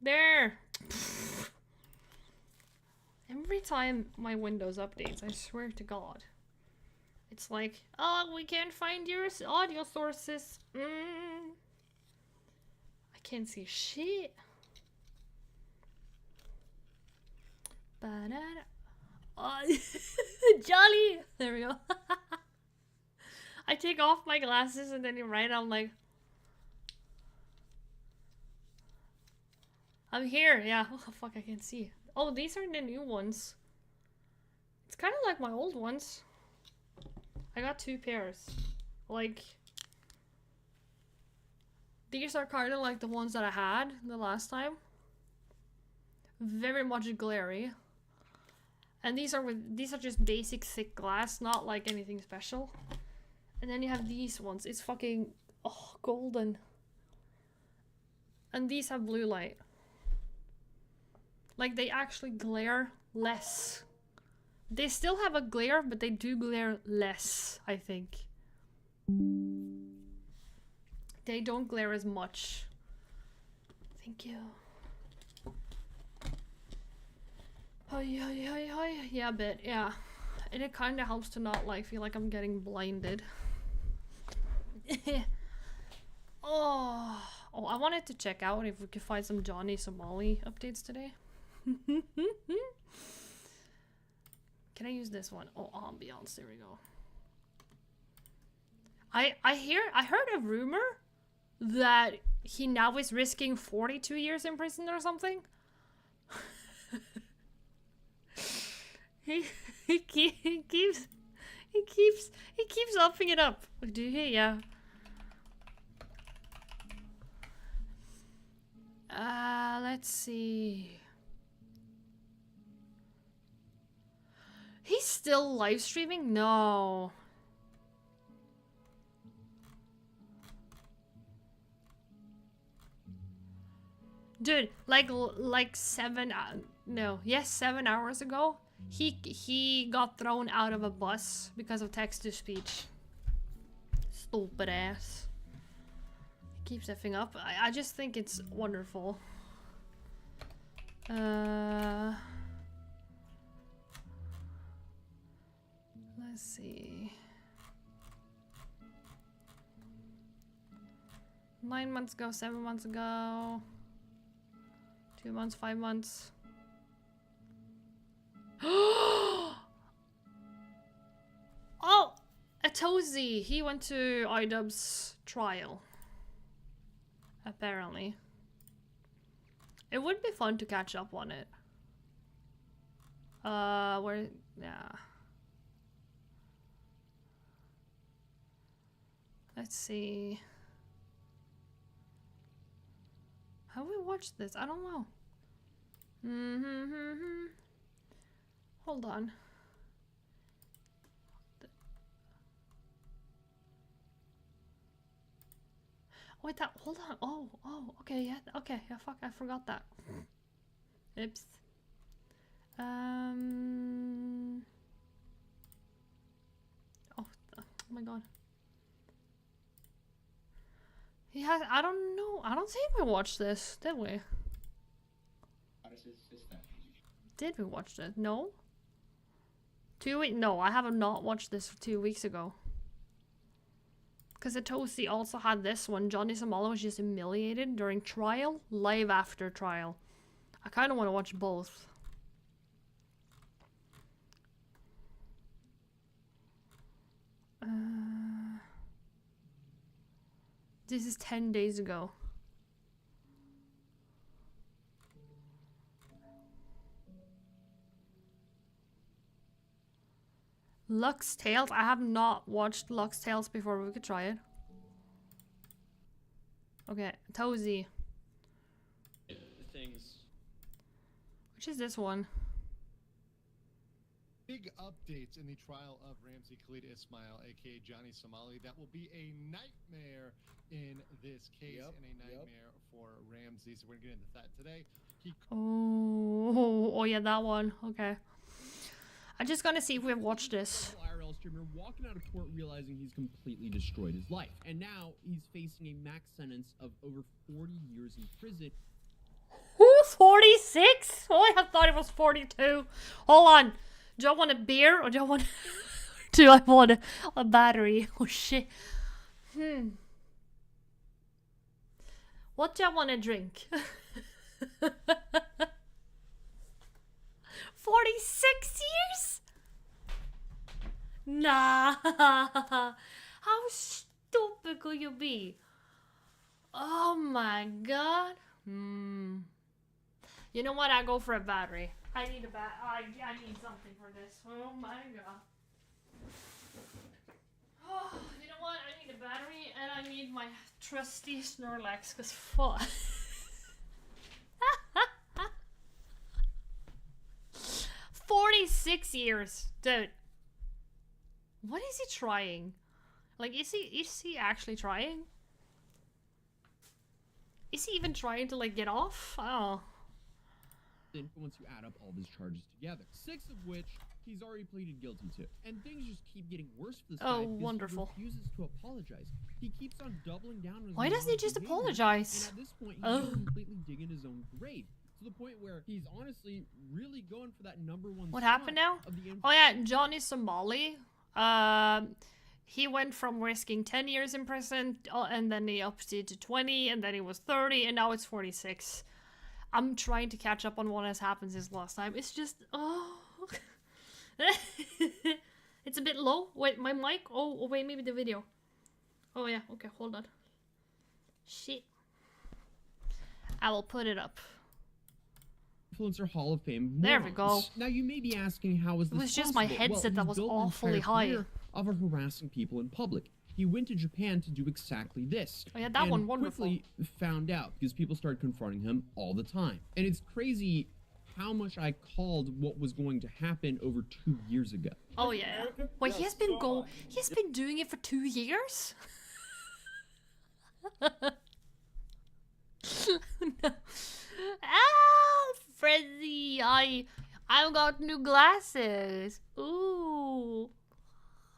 There! Every time my Windows updates, I swear to God. It's like, oh, we can't find your audio sources. I can't see shit. Ba-da-da. Oh, Jolly! There we go. I take off my glasses and then you're right, I'm like... I'm here, yeah. Oh, fuck, I can't see. Oh, these are the new ones. It's kind of like my old ones. I got 2 pairs. Like... These are kind of like the ones that I had the last time. Very much glary. And these are just basic thick glass, not like anything special. And then you have these ones. It's fucking golden. And these have blue light. Like they actually glare less. They still have a glare, but they do glare less, I think. They don't glare as much. Thank you. Oh yeah, a bit, yeah. And it kind of helps to not like feel like I'm getting blinded. Oh, I wanted to check out if we could find some Johnny Somali updates today. Can I use this one? Oh, ambiance, there we go. I heard a rumor that he now is risking 42 years in prison or something. he keeps upping it up. Do you hear? Yeah. Let's see. He's still live streaming? No. Dude, like 7 hours ago, he got thrown out of a bus because of text-to-speech. Stupid ass. He keeps effing up. I just think it's wonderful. Let's see. 9 months ago, 7 months ago. 2 months, 5 months. Oh! Atozi! He went to IDubbbz's trial. Apparently. It would be fun to catch up on it. Where... yeah. Let's see. Have we watched this? I don't know. Hold on. Wait, hold on. Oh, okay, yeah, fuck, I forgot that. Oops. Oh my god. He has, I don't know. I don't think we watched this, did we? Did we watch it? No? 2 weeks? No, I have not watched this 2 weeks ago. Because Atosi also had this one. Johnny Somali was just humiliated during trial, live after trial. I kind of want to watch both. This is 10 days ago. Lux Tales? I have not watched Lux Tales before. We could try it. Okay, Tozy. Things. Which is this one? Big updates in the trial of Ramzi Khalid Ismail, aka Johnny Somali. That will be a nightmare in this case, and a nightmare for Ramzi. So we're gonna get into that today. Oh yeah, that one. Okay. I'm just gonna see if we've watched this. IRL streamer walking out of court realizing he's completely destroyed his life, and now he's facing a max sentence of over 40 years in prison. Woo! 46? Oh, I thought it was 42. Hold on. Do I want a beer or do I want do I want a battery? Oh shit. What do I want to drink? 46 years? Nah. How stupid could you be? Oh my god. You know what? I go for a battery. I need a I need something for this. Oh my god. Oh, you know what? I need a battery and I need my trusty Snorlax, cause fuck. 46 years, dude. What is he trying? Like, is he actually trying? Is he even trying to, like, get off? Oh. Once you add up all of his charges together, 6 of which he's already pleaded guilty to. And things just keep getting worse for this guy. Oh, wonderful. He refuses to apologize. He keeps on doubling down on his Why doesn't he just behavior, apologize? And at this point, he's just completely digging his own grave. To the point where he's honestly really going for that #1 What happened now? Oh yeah, Johnny Somali. He went from risking 10 years in prison, and then he upped it to 20, and then he was 30, and now it's 46. I'm trying to catch up on what has happened since last time. It's just, oh. It's a bit low. Wait, my mic? Oh, wait, maybe the video. Oh yeah, okay, hold on. Shit. I will put it up. Influencer Hall of Fame. There we go. Now you may be asking, how is this It was just my possible? headset that was he's built an awfully entire high. career of harassing people in public. He went to Japan to do exactly this. Oh yeah, that and one, wonderful. quickly found out because people started confronting him all the time. And it's crazy how much I called what was going to happen over 2 years ago. Oh yeah. Wait, he has been doing it for 2 years? No. Ah, Freddy, I've got new glasses. Ooh.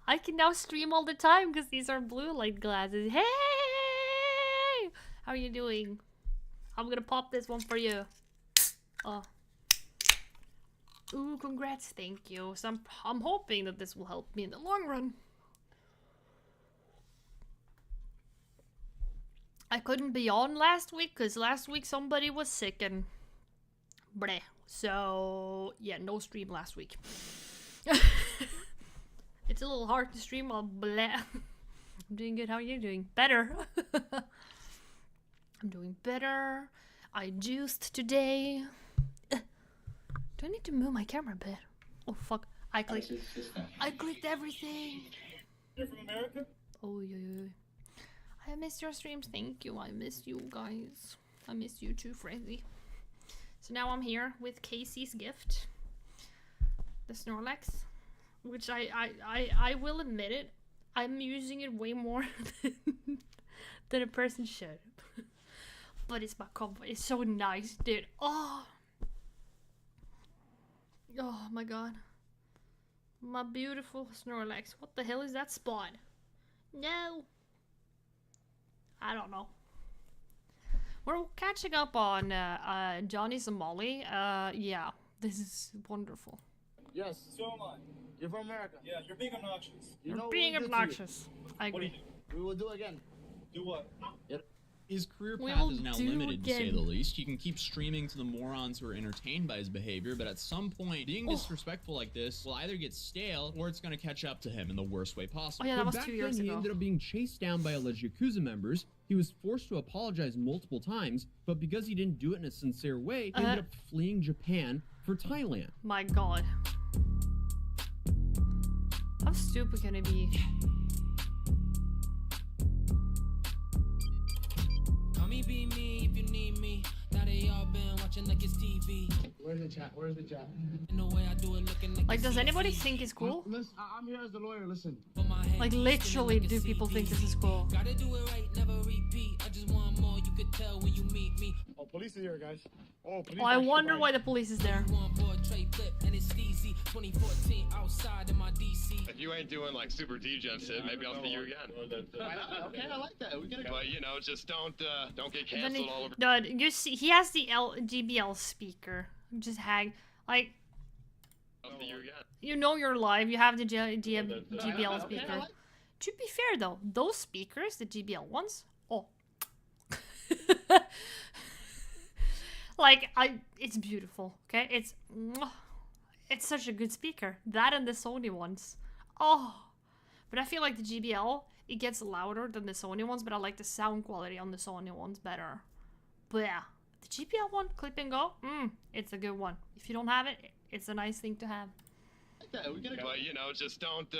I can now stream all the time because these are blue light glasses. Hey! How are you doing? I'm gonna pop this one for you. Oh. Ooh, congrats, thank you. So I'm hoping that this will help me in the long run. I couldn't be on last week because last week somebody was sick and bleh. So yeah, no stream last week. It's a little hard to stream while bleh. I'm doing good. How are you doing? Better. I'm doing better. I juiced today. Do I need to move my camera a bit? Oh fuck! I clicked everything. You're from America? Oh yeah. I missed your streams. Thank you. I missed you guys. I missed you too, Freddy. So now I'm here with Casey's gift, the Snorlax, which I will admit it, I'm using it way more than a person should. But it's my combo. It's so nice, dude. Oh my god. My beautiful Snorlax. What the hell is that spot? No. I don't know. We're catching up on Johnny Somali. Yeah, this is wonderful. Yes, so am I. You're from America. Yeah, you're being obnoxious. You're being obnoxious. I agree. We will do again. Do what? Yep. His career We path will is now do limited, to say again. the least. He can keep streaming to the morons who are entertained by his behavior, but at some point, being disrespectful like this will either get stale, or it's going to catch up to him in the worst way possible. Oh yeah, that was But 2 back years then, he ago. ended up being chased down by alleged Yakuza members. He was forced to apologize multiple times, but because he didn't do it in a sincere way, he ended up fleeing Japan for Thailand. My god. How stupid can it be? Be me if you need me. Now they all been watching like it's TV. Where's the chat? In the way I do it, looking Like, does anybody think it's cool? Listen, I'm here as the lawyer. Listen. for my my head. Like, literally, do people think this is cool? Gotta do it right, never repeat. I just want more, you could tell when you meet me. Oh, police are here, guys. Oh, police. Oh, I wonder why the police is there. On board, trade flip, and it's easy. 2014, outside in my DC. If you ain't doing like super degen shit, maybe I'll see you again. Okay, I like that. We gotta go. But you know, just don't get Then canceled all over. dude, you see, he has the GBL speaker. Just hang. Like, I'll see you again. you know you're live. You have the GBL Okay, speaker. I like To be fair though, those speakers, the GBL ones, oh. Like, it's beautiful, okay? It's such a good speaker. That and the Sony ones. Oh. But I feel like the GBL, it gets louder than the Sony ones, but I like the sound quality on the Sony ones better. But yeah, the GBL one, clip and go, it's a good one. If you don't have it, it's a nice thing to have. that. We gotta go. But you know, just don't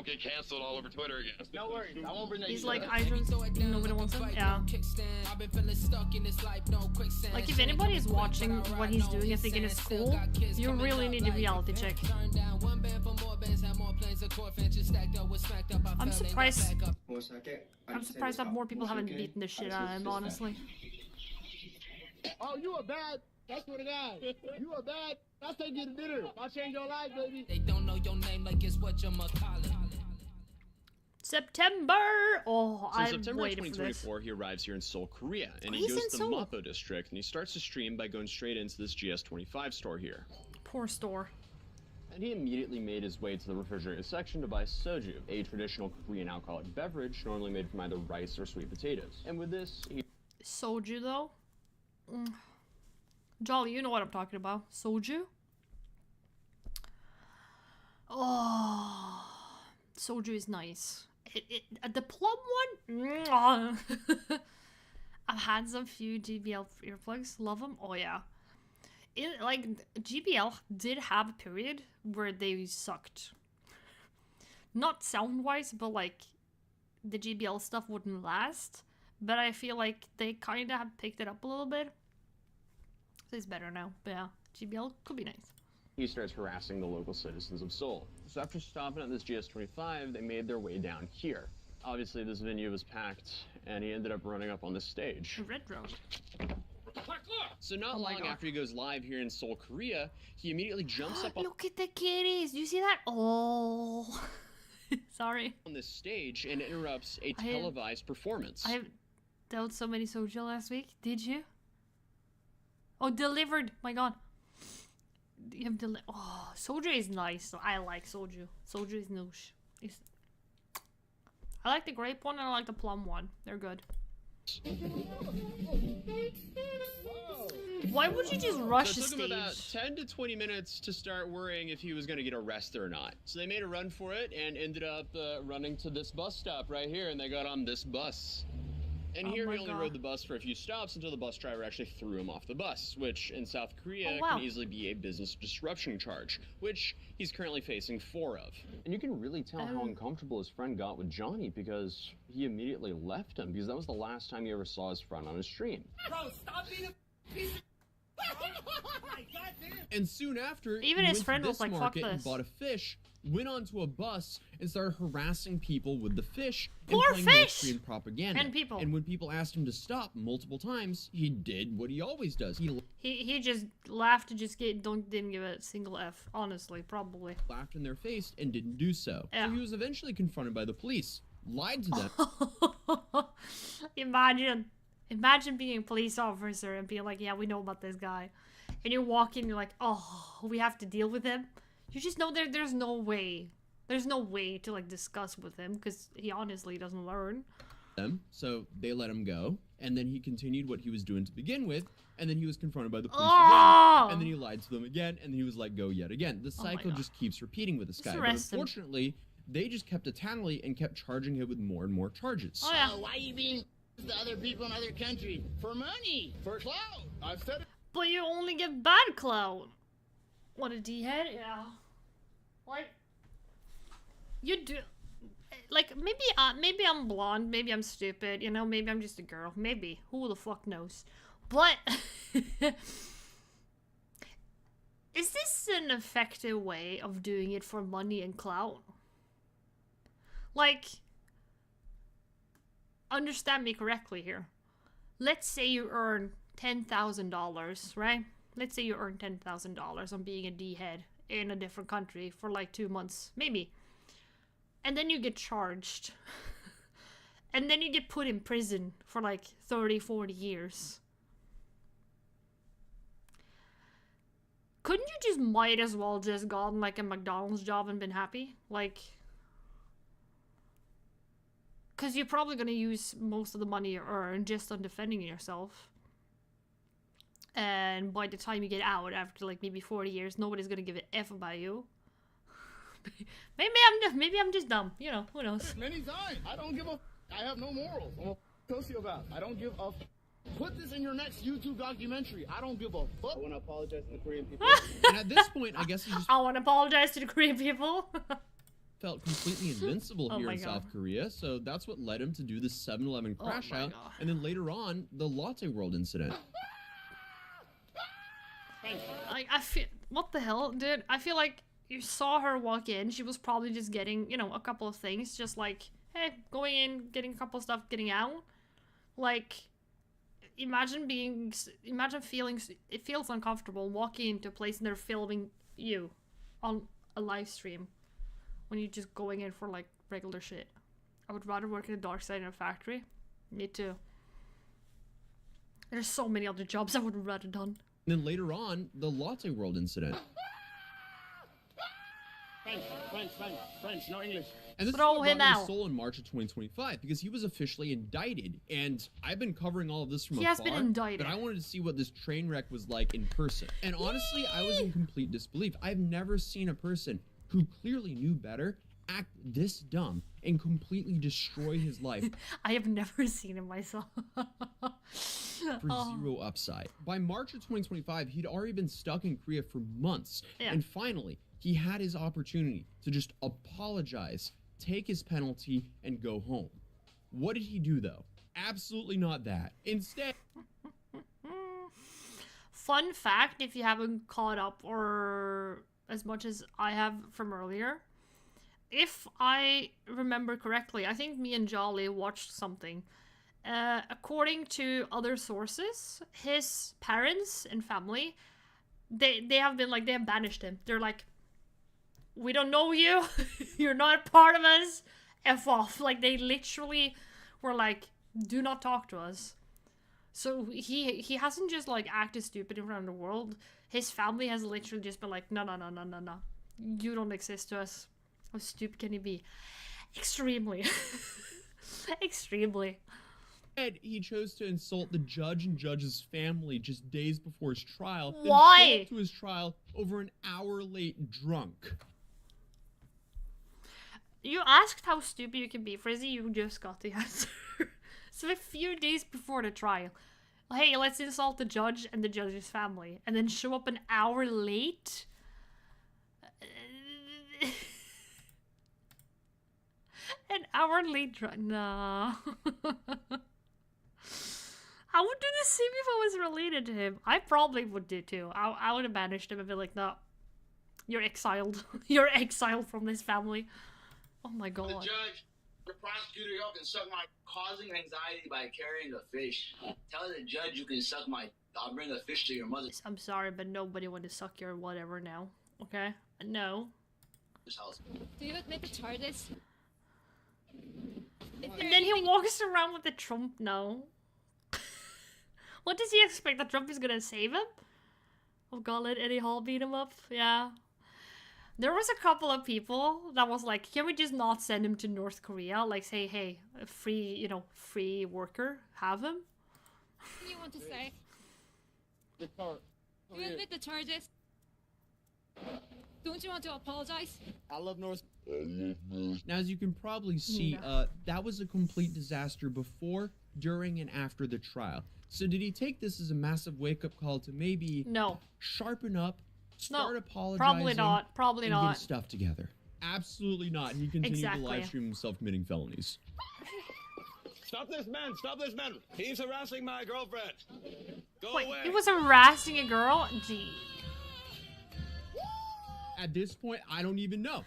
get canceled all over Twitter again. No worries. I won't bring that. He's shit like, up. I just, nobody wants him. Yeah. I've been feeling stuck in this life, no quicksand. Like, if anybody is watching what he's doing and thinking it's cool, you really need a reality check. I'm surprised. I'm surprised that more people haven't beaten the shit out of him, honestly. Oh, you a bad. That's what it is. You a bad. That's they get a dinner. I'll change your life, baby. They don't know your name like it's what you must call it. September! Oh, So I'm September waiting for this. 2024, he arrives here in Seoul, Korea, and he He's goes in to the Seoul. Mapo district, and he starts to stream by going straight into this GS25 store here. Poor store. And he immediately made his way to the refrigerated section to buy soju, a traditional Korean alcoholic beverage normally made from either rice or sweet potatoes. And with this, he Soju, though? Jolly, you know what I'm talking about. Soju? Oh, soju is nice. The plum one? Mwah. I've had some few GBL earplugs. Love them. Oh, yeah. Like, GBL did have a period where they sucked. Not sound-wise, but, like, the GBL stuff wouldn't last. But I feel like they kind of have picked it up a little bit. So it's better now. But yeah, GBL could be nice. He starts harassing the local citizens of Seoul. So after stopping at this GS25, they made their way down here. Obviously, this venue was packed, and he ended up running up on the stage. Red Road. So not Oh my long God. after he goes live here in Seoul, Korea, he immediately jumps up Look at the kitties. Do you see that? Oh. Sorry. on this stage and interrupts a I have- televised performance. I have dealt so many soju last week. Did you? Oh, delivered. My God. You have oh, soju is nice. I like soju. Soju is noosh. I like the grape one and I like the plum one. They're good. Why would you just rush So the it took him about stage? 10 to 20 minutes to start worrying if he was going to get arrested or not. So they made a run for it and ended up running to this bus stop right here, and they got on this bus. And Oh here my he only God. rode the bus for a few stops until the bus driver actually threw him off the bus, which in South Korea Oh, wow. can easily be a business disruption charge, which he's currently facing 4 of. And you can really tell how Oh. uncomfortable his friend got with Johnny because he immediately left him because that was the last time he ever saw his friend on his stream. Bro, stop being a piece of. Goddamn. And soon after, Even he his went friend to was this like, "Fuck market and this." bought a fish, went onto a bus, and started harassing people with the fish Poor and playing North fish! Korean propaganda. And people. And when people asked him to stop multiple times, he did what he always does. He He just laughed and just didn't give a single F. Honestly, probably. laughed in their face and didn't do so. Yeah. So he was eventually confronted by the police, lied to them, Imagine being a police officer and being like, yeah, we know about this guy. And you walk in, you're like, oh, we have to deal with him. You just know there's no way. There's no way to, like, discuss with him because he honestly doesn't learn. so they let him go. And then he continued what he was doing to begin with, and then he was confronted by the police Oh! again, and then he lied to them again, and then he was let go yet again. The Oh my cycle God. just keeps repeating with this guy. But arrest him. unfortunately, they just kept a tally and kept charging him with more and more charges. Oh, yeah. Why are you being to other people in other countries? For money, for clout. I've said it. But you only get bad clout. What a D-head? Yeah. Like, you do... Like, maybe I'm blonde, maybe I'm stupid, you know, maybe I'm just a girl, maybe. Who the fuck knows? But... is this an effective way of doing it for money and clout? Like, understand me correctly here. Let's say you earn $10,000, right? Let's say you earn $10,000 on being a D-head in a different country for like 2 months, maybe. And then you get charged. And then you get put in prison for like 30, 40 years. Couldn't you just might as well just gotten like a McDonald's job and been happy? Like, because you're probably going to use most of the money you earn just on defending yourself. And by the time you get out, after like maybe 40 years, nobody's going to give a F about you. maybe I'm just dumb. You know, who knows? Many times. I don't give a. I have no morals. I'm a sociopath. I don't give a. Put this in your next YouTube documentary. I don't give a fuck. I want to apologize to the Korean people. And at this point, I guess he just I want to apologize to the Korean people. felt completely invincible Oh here my in God. South Korea, so that's what led him to do the 7-Eleven Oh crash my out, God. and then later on, the Latte World incident. I feel, what the hell, dude? I feel like you saw her walk in. She was probably just getting, you know, a couple of things, just like, hey, going in, getting a couple of stuff, getting out. Like, imagine feeling, it feels uncomfortable walking into a place and they're filming you on a live stream when you're just going in for like regular shit. I would rather work in a dark side in a factory. Me too. There's so many other jobs I would have rather done. And then later on, the Latte World incident. French, no English. And this Throw is what him brought me out. soul in March of 2025 because he was officially indicted, and I've been covering all of this from He afar. has been indicted. But I wanted to see what this train wreck was like in person. And honestly, I was in complete disbelief. I've never seen a person who clearly knew better act this dumb and completely destroy his life I have never seen it myself. for zero upside. By March of 2025, he'd already been stuck in Korea for months. Yeah. And finally, he had his opportunity to just apologize, take his penalty, and go home. What did he do, though? Absolutely not that. Instead, Fun fact, if you haven't caught up or as much as I have from earlier, if I remember correctly, I think me and Jolly watched something. According to other sources, his parents and family, they have banished him. They're like, we don't know you. You're not a part of us. F off. Like, they literally were like, do not talk to us. So he hasn't just like acted stupid in front of the world. His family has literally just been like, no. You don't exist to us. How stupid can he be? Extremely. Extremely. he chose to insult the judge and judge's family just days before his trial. Then Why? show up to his trial over an hour late drunk. You asked how stupid you can be, Frizzy. You just got the answer. So a few days before the trial, hey, let's insult the judge and the judge's family, and then show up an hour late? An hour late nah. I would do the same if I was related to him. I probably would do too. I would have banished him and be like, no, you're exiled. You're exiled from this family. Oh my god. The judge, the prosecutor, y'all can suck my causing anxiety by carrying a fish. Tell the judge you can suck my. I'll bring a fish to your mother's I'm sorry, but nobody want to suck your whatever now. Okay? No. house. Do you admit the charges? And then he walks around with the Trump now. What does he expect? That Trump is gonna save him? Oh god, let Eddie Hall beat him up? Yeah. There was a couple of people that was like, can we just not send him to North Korea? Like, say, hey, a free, free worker, have him? What do you want to say? The car. Do you admit the charges? Don't you want to apologize? I love North. Now, as you can probably see, that was a complete disaster before, during, and after the trial. So did he take this as a massive wake-up call to maybe No. sharpen up, start No. apologizing, Probably not. Probably and not. get his stuff together? Absolutely not. He continued Exactly. to live stream himself committing felonies. Stop this man! Stop this man! He's harassing my girlfriend! Go Wait, away! he was harassing a girl? Gee. At this point, I don't even know.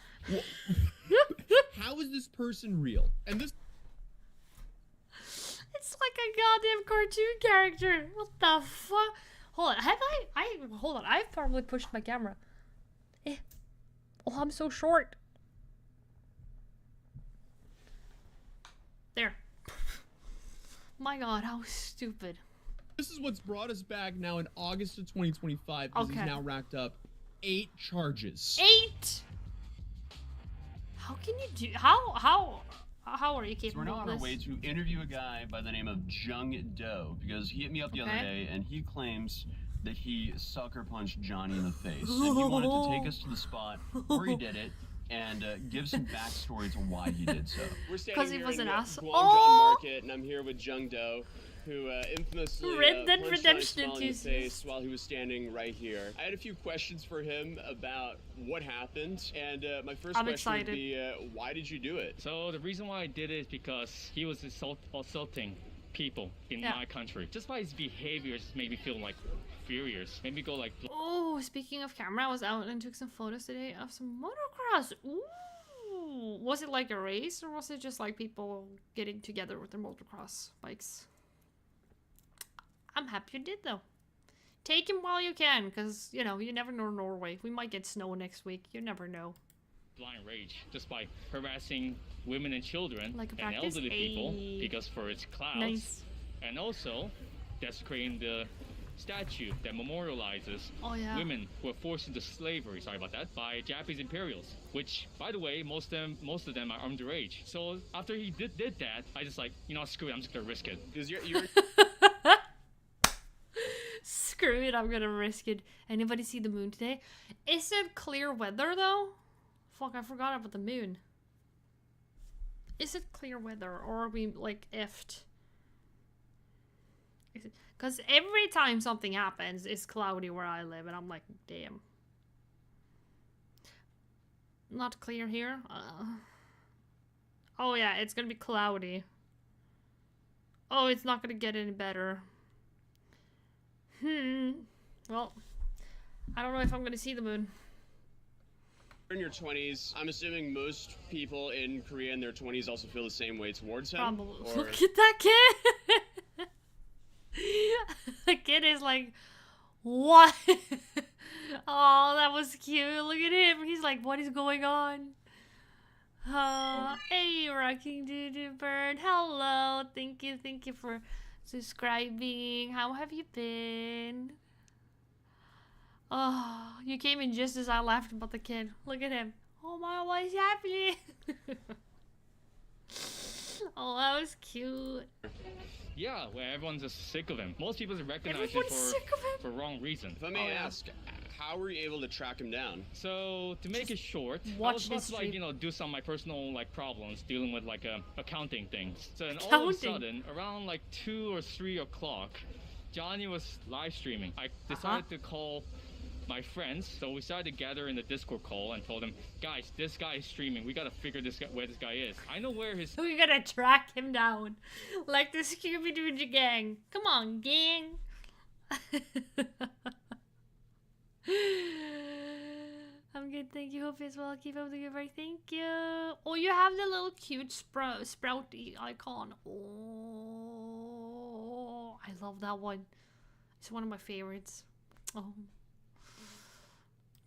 How is this person real? And this It's like a goddamn cartoon character. What the fuck? Hold on, have hold on, I've probably pushed my camera. Oh, I'm so short. There. My god, how stupid. This is what's brought us back now in August of 2025 because he's Okay. now racked up 8 charges. 8? How can you do how are you So capable we're now of on our this? way to interview a guy by the name of Jung Do because he hit me up the other Okay. day and he claims that he sucker punched Johnny in the face. And he wanted to take us to the spot where he did it and give some backstory to why he did so. We're 'Cause standing he here was in an asshole. Guangzhou Oh! Market, and I'm here with Jung Do, who infamously Red Dead punched Johnny Redemption Somali in the enthusiast. face while he was standing right here. I had a few questions for him about what happened, and my first I'm question excited. would be, why did you do it? So the reason why I did it is because he was assaulting people in Yeah. my country. Just by his behavior, just made me feel like furious. Made me go like. Oh, speaking of camera, I was out and took some photos today of some motocross. Ooh. Was it like a race or was it just like people getting together with their motocross bikes? I'm happy you did though. Take him while you can, because, you know, you never know Norway. We might get snow next week. You never know. Blind rage just by harassing women and children Like a and practice? elderly people Ayy. because for its clouds, Nice. and also desecrating the statue that memorializes Oh, yeah. women who were forced into slavery. Sorry about that, by Japanese imperials. Which, by the way, most of them are underage. So after he did that, I just like, you know, screw it, I'm just gonna risk it. Because you're Screw it, I'm gonna risk it. Anybody see the moon today? Is it clear weather though? Fuck, I forgot about the moon. Is it clear weather or are we like effed? Because every time something happens, it's cloudy where I live and I'm like, damn. Not clear here. Oh yeah, it's gonna be cloudy. Oh, it's not gonna get any better. Well, I don't know if I'm gonna see the moon. in your 20s. I'm assuming most people in Korea in their 20s also feel the same way towards him. Probably. Or... Look at that kid! The kid is like, what? Oh, that was cute. Look at him. He's like, what is going on? Hey, Rocking Doo Bird. Hello. Thank you for subscribing. How have you been? Oh, you came in just as I laughed about the kid. Look at him. Oh my, what is happening? Oh, that was cute. Yeah, where everyone's just sick of him. Most people recognize him Everyone's sick of him. for wrong reason. If I may ask, how were you able to track him down? So to make it short, I watch was about to history. like, you know, do some of my personal like problems dealing with like accounting things. So then all of a Accounting? sudden, around like 2 or 3 o'clock, Johnny was live streaming. I decided to call my friends, so we started to gather in the Discord call and told them, guys, this guy is streaming. We gotta figure this guy, where this guy is. I know where his. We gotta track him down. Like the Scooby-Doo gang. Come on, gang. I'm good, thank you. Hope it's well. Keep up the good work. Thank you. Oh, you have the little cute sprouty icon. Oh, I love that one. It's one of my favorites. Oh.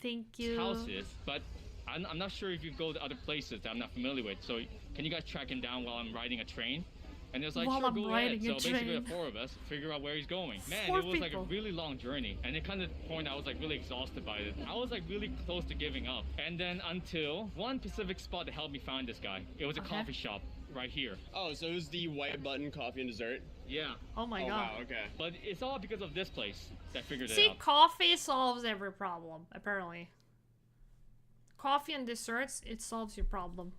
Thank you. House is, but I'm not sure if you go to other places that I'm not familiar with. So can you guys track him down while I'm riding a train? And it was like, While sure, I'm go riding ahead. a So basically, train. the 4 of us figure out where he's going. Man, 4 it was like a people. really long journey, and it kind of point I was like really exhausted by it. I was like really close to giving up, and then until one specific spot that helped me find this guy. It was a coffee shop right here. Oh, so it was the white button coffee and dessert? Yeah. Oh my god. Wow, okay. But it's all because of this place that I figured See, it out. coffee solves every problem, apparently. Coffee and desserts, it solves your problem.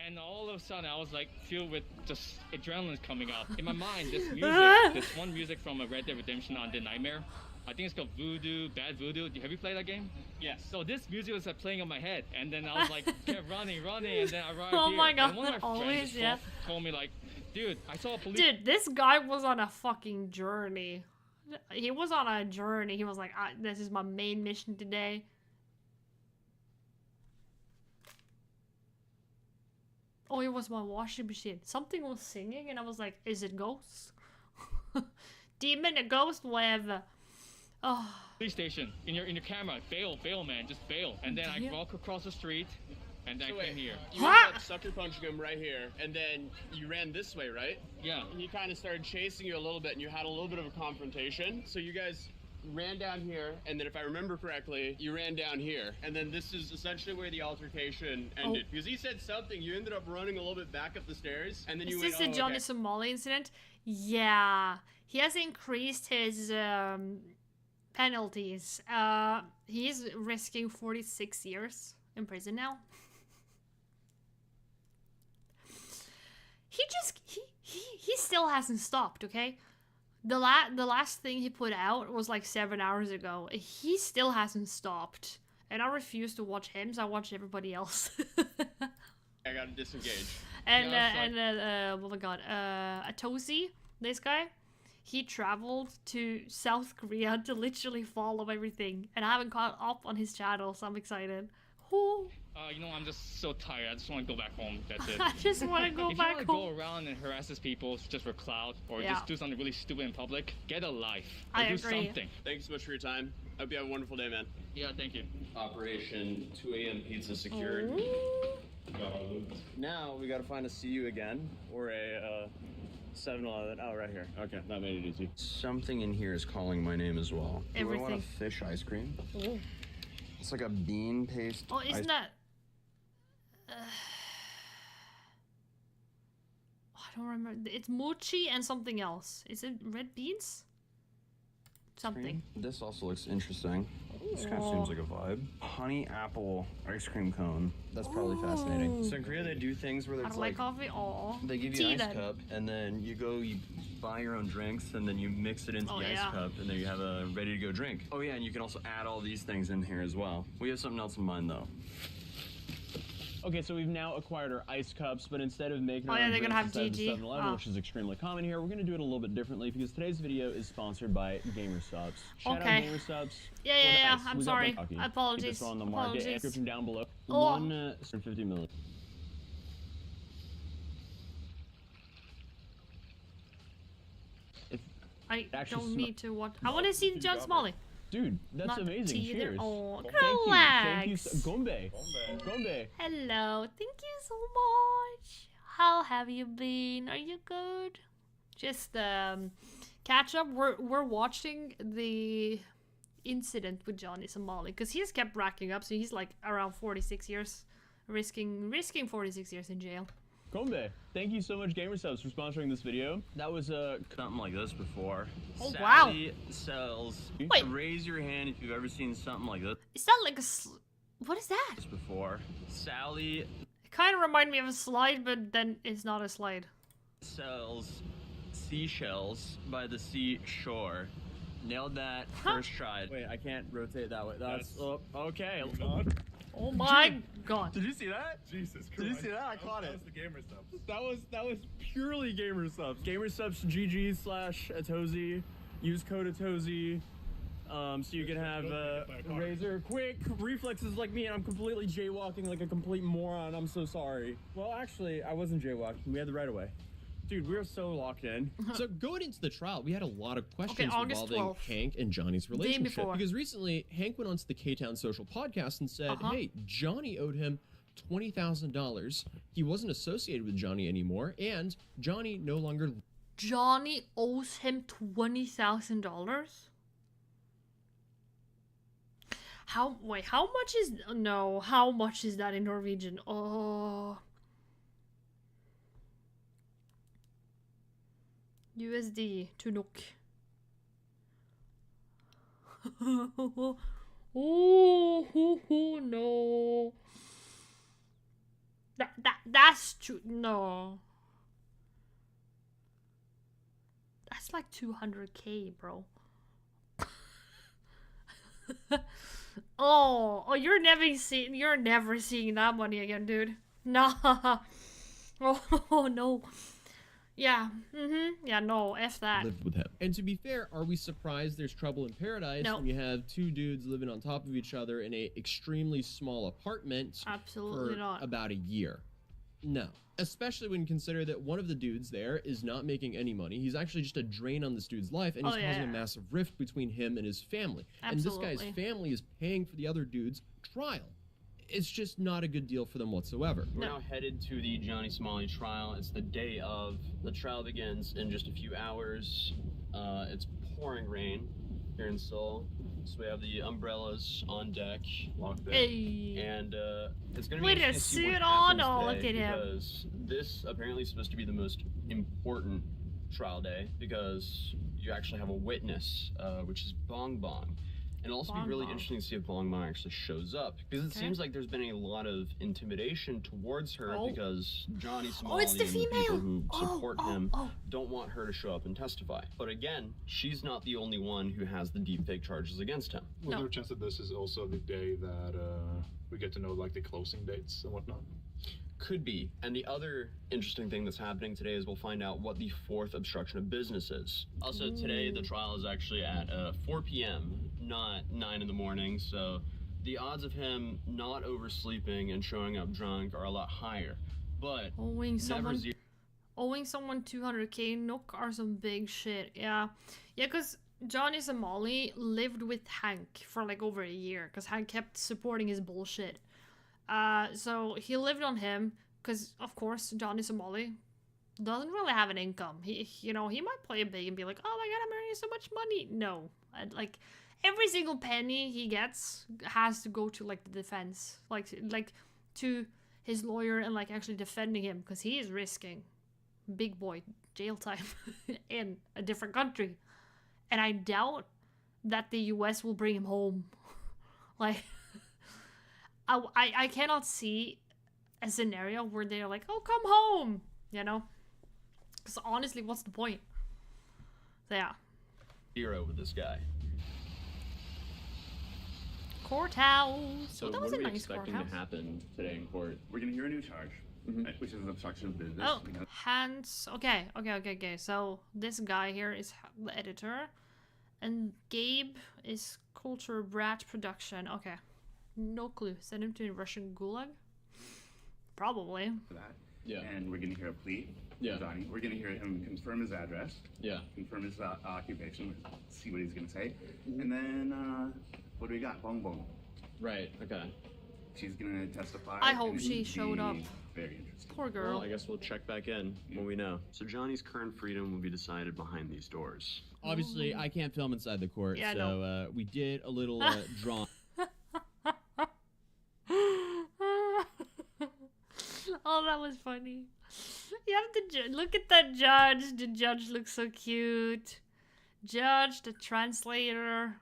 And all of a sudden, I was like filled with just adrenaline coming up. In my mind, this music, this one music from a Red Dead Redemption on the Nightmare. I think it's called Voodoo, Bad Voodoo. Have you played that game? Yes. So this music was playing on my head, and then I was like, kept running, and then I arrived Oh here. my god, and one of my always, friends yeah. told me like, dude, I saw a police. Dude, this guy was on a fucking journey. He was on a journey. He was like, this is my main mission today. Oh, it was my washing machine. Something was singing, and I was like, "Is it ghosts? Demon, a ghost, whatever." Oh. Police station. In your camera. Bail, man. Just bail. And then I walk across the street, and then I came here. You ended up sucker punching him right here, and then you ran this way, right? Yeah. And he kind of started chasing you a little bit, and you had a little bit of a confrontation. So you guys ran down here, and then if I remember correctly, you ran down here. And then this is essentially where the altercation ended. Because he said something, you ended up running a little bit back up the stairs, and then you went, Is this the Johnny Somali incident? Yeah. He has increased his penalties. He's risking 46 years in prison now. He still hasn't stopped, okay? The last thing he put out was like 7 hours ago. He still hasn't stopped. And I refuse to watch him, so I watch everybody else. I gotta disengage. And oh my god, Atosi, this guy, he traveled to South Korea to literally follow everything. And I haven't caught up on his channel, so I'm excited. Whoo. You know, I'm just so tired. I just want to go back home. That's it. I just want to go back home. If you want to go around and harass these people just for clout, or just do something really stupid in public, get a life. Or do something. Thank you so much for your time. I hope you have a wonderful day, man. Yeah, thank you. Operation 2 a.m. pizza secured. Now we gotta find a CU again, or a 7-Eleven. Oh, right here. Okay, that made it easy. Something in here is calling my name as well. Everything. Do I want a fish ice cream? Ooh. It's like a bean paste. Oh, isn't that... I don't remember. It's mochi and something else. Is it red beans? Something. This also looks interesting. This kind of seems like a vibe. Honey apple ice cream cone. That's probably fascinating. So in Korea they do things where it's like coffee. Oh, they give you an ice cup, and then you buy your own drinks, and then you mix it into the ice cup, and then you have a ready to go drink. Oh yeah, and you can also add all these things in here as well. We have something else in mind though. Okay, so we've now acquired our ice cups, but instead of making they're gonna have inside the GG. 7-Eleven, which is extremely common here, we're gonna do it a little bit differently because today's video is sponsored by Gamer Subs. Shout out Gamer Subs. Yeah. I'm sorry. Apologies. On the market. Description down below. 150 million. I don't need to watch. I want to see John Smalley. Dude, that's amazing. Cheers. Oh, thank you. Gombe. Hello. Thank you so much. How have you been? Are you good? Just catch up. We're watching the incident with Johnny Somali because he's kept racking up. So he's like around 46 years, risking 46 years in jail. Gombe, thank you so much, GamerSubs, for sponsoring this video. That was something like this before. Oh, Sally sells. Wait. Raise your hand if you've ever seen something like this. Is that like a what is that? Before. Sally. It kind of reminded me of a slide, but then it's not a slide. Sells seashells by the seashore. Nailed that first try. Wait, I can't rotate that way. That's okay. Oh my god. Did you see that? Jesus Christ. Did you see that? I caught it. That was the Gamer Subs. That was purely Gamer Subs. Gamer Subs GG/Atozi. Use code Atozi. So you can have razor quick reflexes like me, and I'm completely jaywalking like a complete moron. I'm so sorry. Well, actually, I wasn't jaywalking. We had the right of way. Dude, we are so locked in. So going into the trial, we had a lot of questions August involving 12th. Hank and Johnny's relationship. before. Because recently, Hank went onto the K-Town Social podcast and said, hey, Johnny owed him $20,000. He wasn't associated with Johnny anymore, and Johnny no longer... Johnny owes him $20,000? How much is... No, how much is that in Norwegian? Oh... USD to NOK. Oh no. That's true. No. That's like 200K, bro. oh, you're never seeing that money again, dude. Nah. Oh no. Yeah, yeah, no, F that. Lived with him. And to be fair, are we surprised there's trouble in paradise when you have two dudes living on top of each other in a extremely small apartment Absolutely for not. about a year? No. Especially when you consider that one of the dudes there is not making any money. He's actually just a drain on this dude's life, and he's causing a massive rift between him and his family. Absolutely. And this guy's family is paying for the other dude's trial. It's just not a good deal for them whatsoever. We're now headed to the Johnny Somali trial. It's the day of. The trial begins in just a few hours. It's pouring rain here in Seoul. So we have the umbrellas on deck, locked there. Hey. And it's going to be With a interesting to see what suit on, happens oh, today, look at him. because this apparently is supposed to be the most important trial day, because you actually have a witness, which is Bong Bong. And it'll also be really interesting to see if Bong Bong actually shows up, because it seems like there's been a lot of intimidation towards her because Johnny Somali it's the and the people who female. support him don't want her to show up and testify. But again, she's not the only one who has the deepfake charges against him. Well, there's a chance that this is also the day that we get to know like the closing dates and whatnot. Could be. And the other interesting thing that's happening today is we'll find out what the fourth obstruction of business is. Also, today the trial is actually at 4 p.m., not 9 in the morning, so the odds of him not oversleeping and showing up drunk are a lot higher. But owing someone 200k Nook are some big shit. Yeah, because Johnny Somali lived with Hank for like over a year because Hank kept supporting his bullshit. So he lived on him because, of course, Johnny Somali doesn't really have an income. He might play it big and be like, "Oh my god, I'm earning so much money." No, like every single penny he gets has to go to like the defense, like to his lawyer and like actually defending him because he is risking big boy jail time in a different country, and I doubt that the U.S. will bring him home. Like. I cannot see a scenario where they're like, "Oh, come home," you know? Because honestly, what's the point? So, yeah. Hero with this guy. Courthouse. So that was what a are we nice expecting courthouse. to happen today in court? We're going to hear a new charge, which is an obstruction of business. Oh, hands. Okay. So this guy here is the editor, and Gabe is Culture Brat Production. Okay. No clue. Send him to a Russian gulag? Probably. For that. Yeah. And we're going to hear a plea. Yeah. Donnie. We're going to hear him confirm his address. Yeah. Confirm his occupation. See what he's going to say. And then, what do we got? Bong Bong. Right. Okay. She's going to testify. I hope and she it's showed up. Very interesting. Poor girl. Well, I guess we'll check back in when we know. So Johnny's current freedom will be decided behind these doors. Obviously, I can't film inside the court, Yeah, so we did a little drawn. Oh, that was funny. You have to look at that judge. The judge looks so cute. Judge, the translator,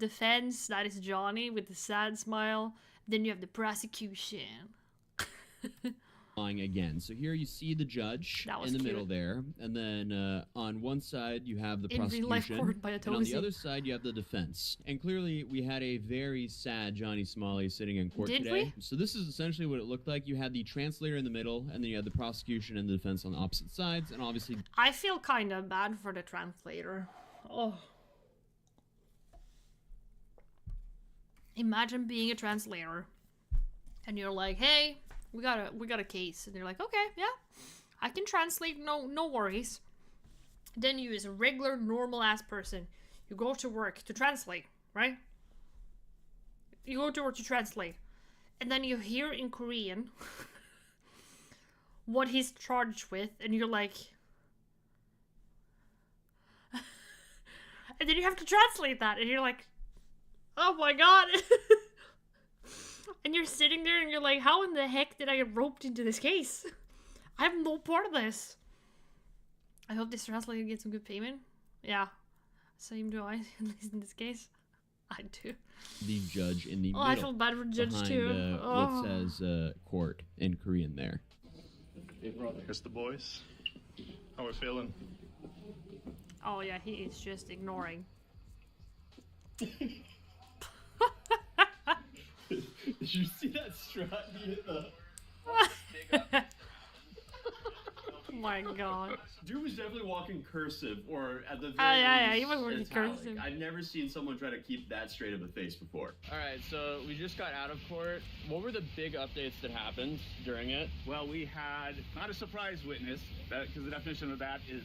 defense, that is Johnny with the sad smile. Then you have the prosecution. Again. So here you see the judge in the middle there, and then on one side you have the In real life prosecution, court by a and on the Tozy. other side you have the defense. And clearly we had a very sad Johnny Somali sitting in court Did today. we? So this is essentially what it looked like. You had the translator in the middle, and then you had the prosecution and the defense on the opposite sides, and obviously I feel kind of bad for the translator. Oh. Imagine being a translator, and you're like, "Hey, we got a case," and they're like, "Okay, yeah, I can translate. No worries." Then you, as a regular, normal ass person, you go to work to translate, right? You go to work to translate, and then you hear in Korean what he's charged with, and you're like. And then you have to translate that, and you're like, "Oh my god." And you're sitting there and you're like, how in the heck did I get roped into this case? I have no part of this. I hope this translator gets some good payment. Yeah. Same do I, at least in this case. I do. the judge in the middle. I feel bad for the judge behind, too. What says court in Korean there. Hey, brother. Here's the boys. How we feeling? Oh yeah, he is just ignoring. Did you see that strut he hit the... Oh my god. Dude was definitely walking cursive, or at the very yeah, he least, was walking italic. cursive. I've never seen someone try to keep that straight of a face before. All right, so we just got out of court. What were the big updates that happened during it? Well, we had not a surprise witness, because the definition of that is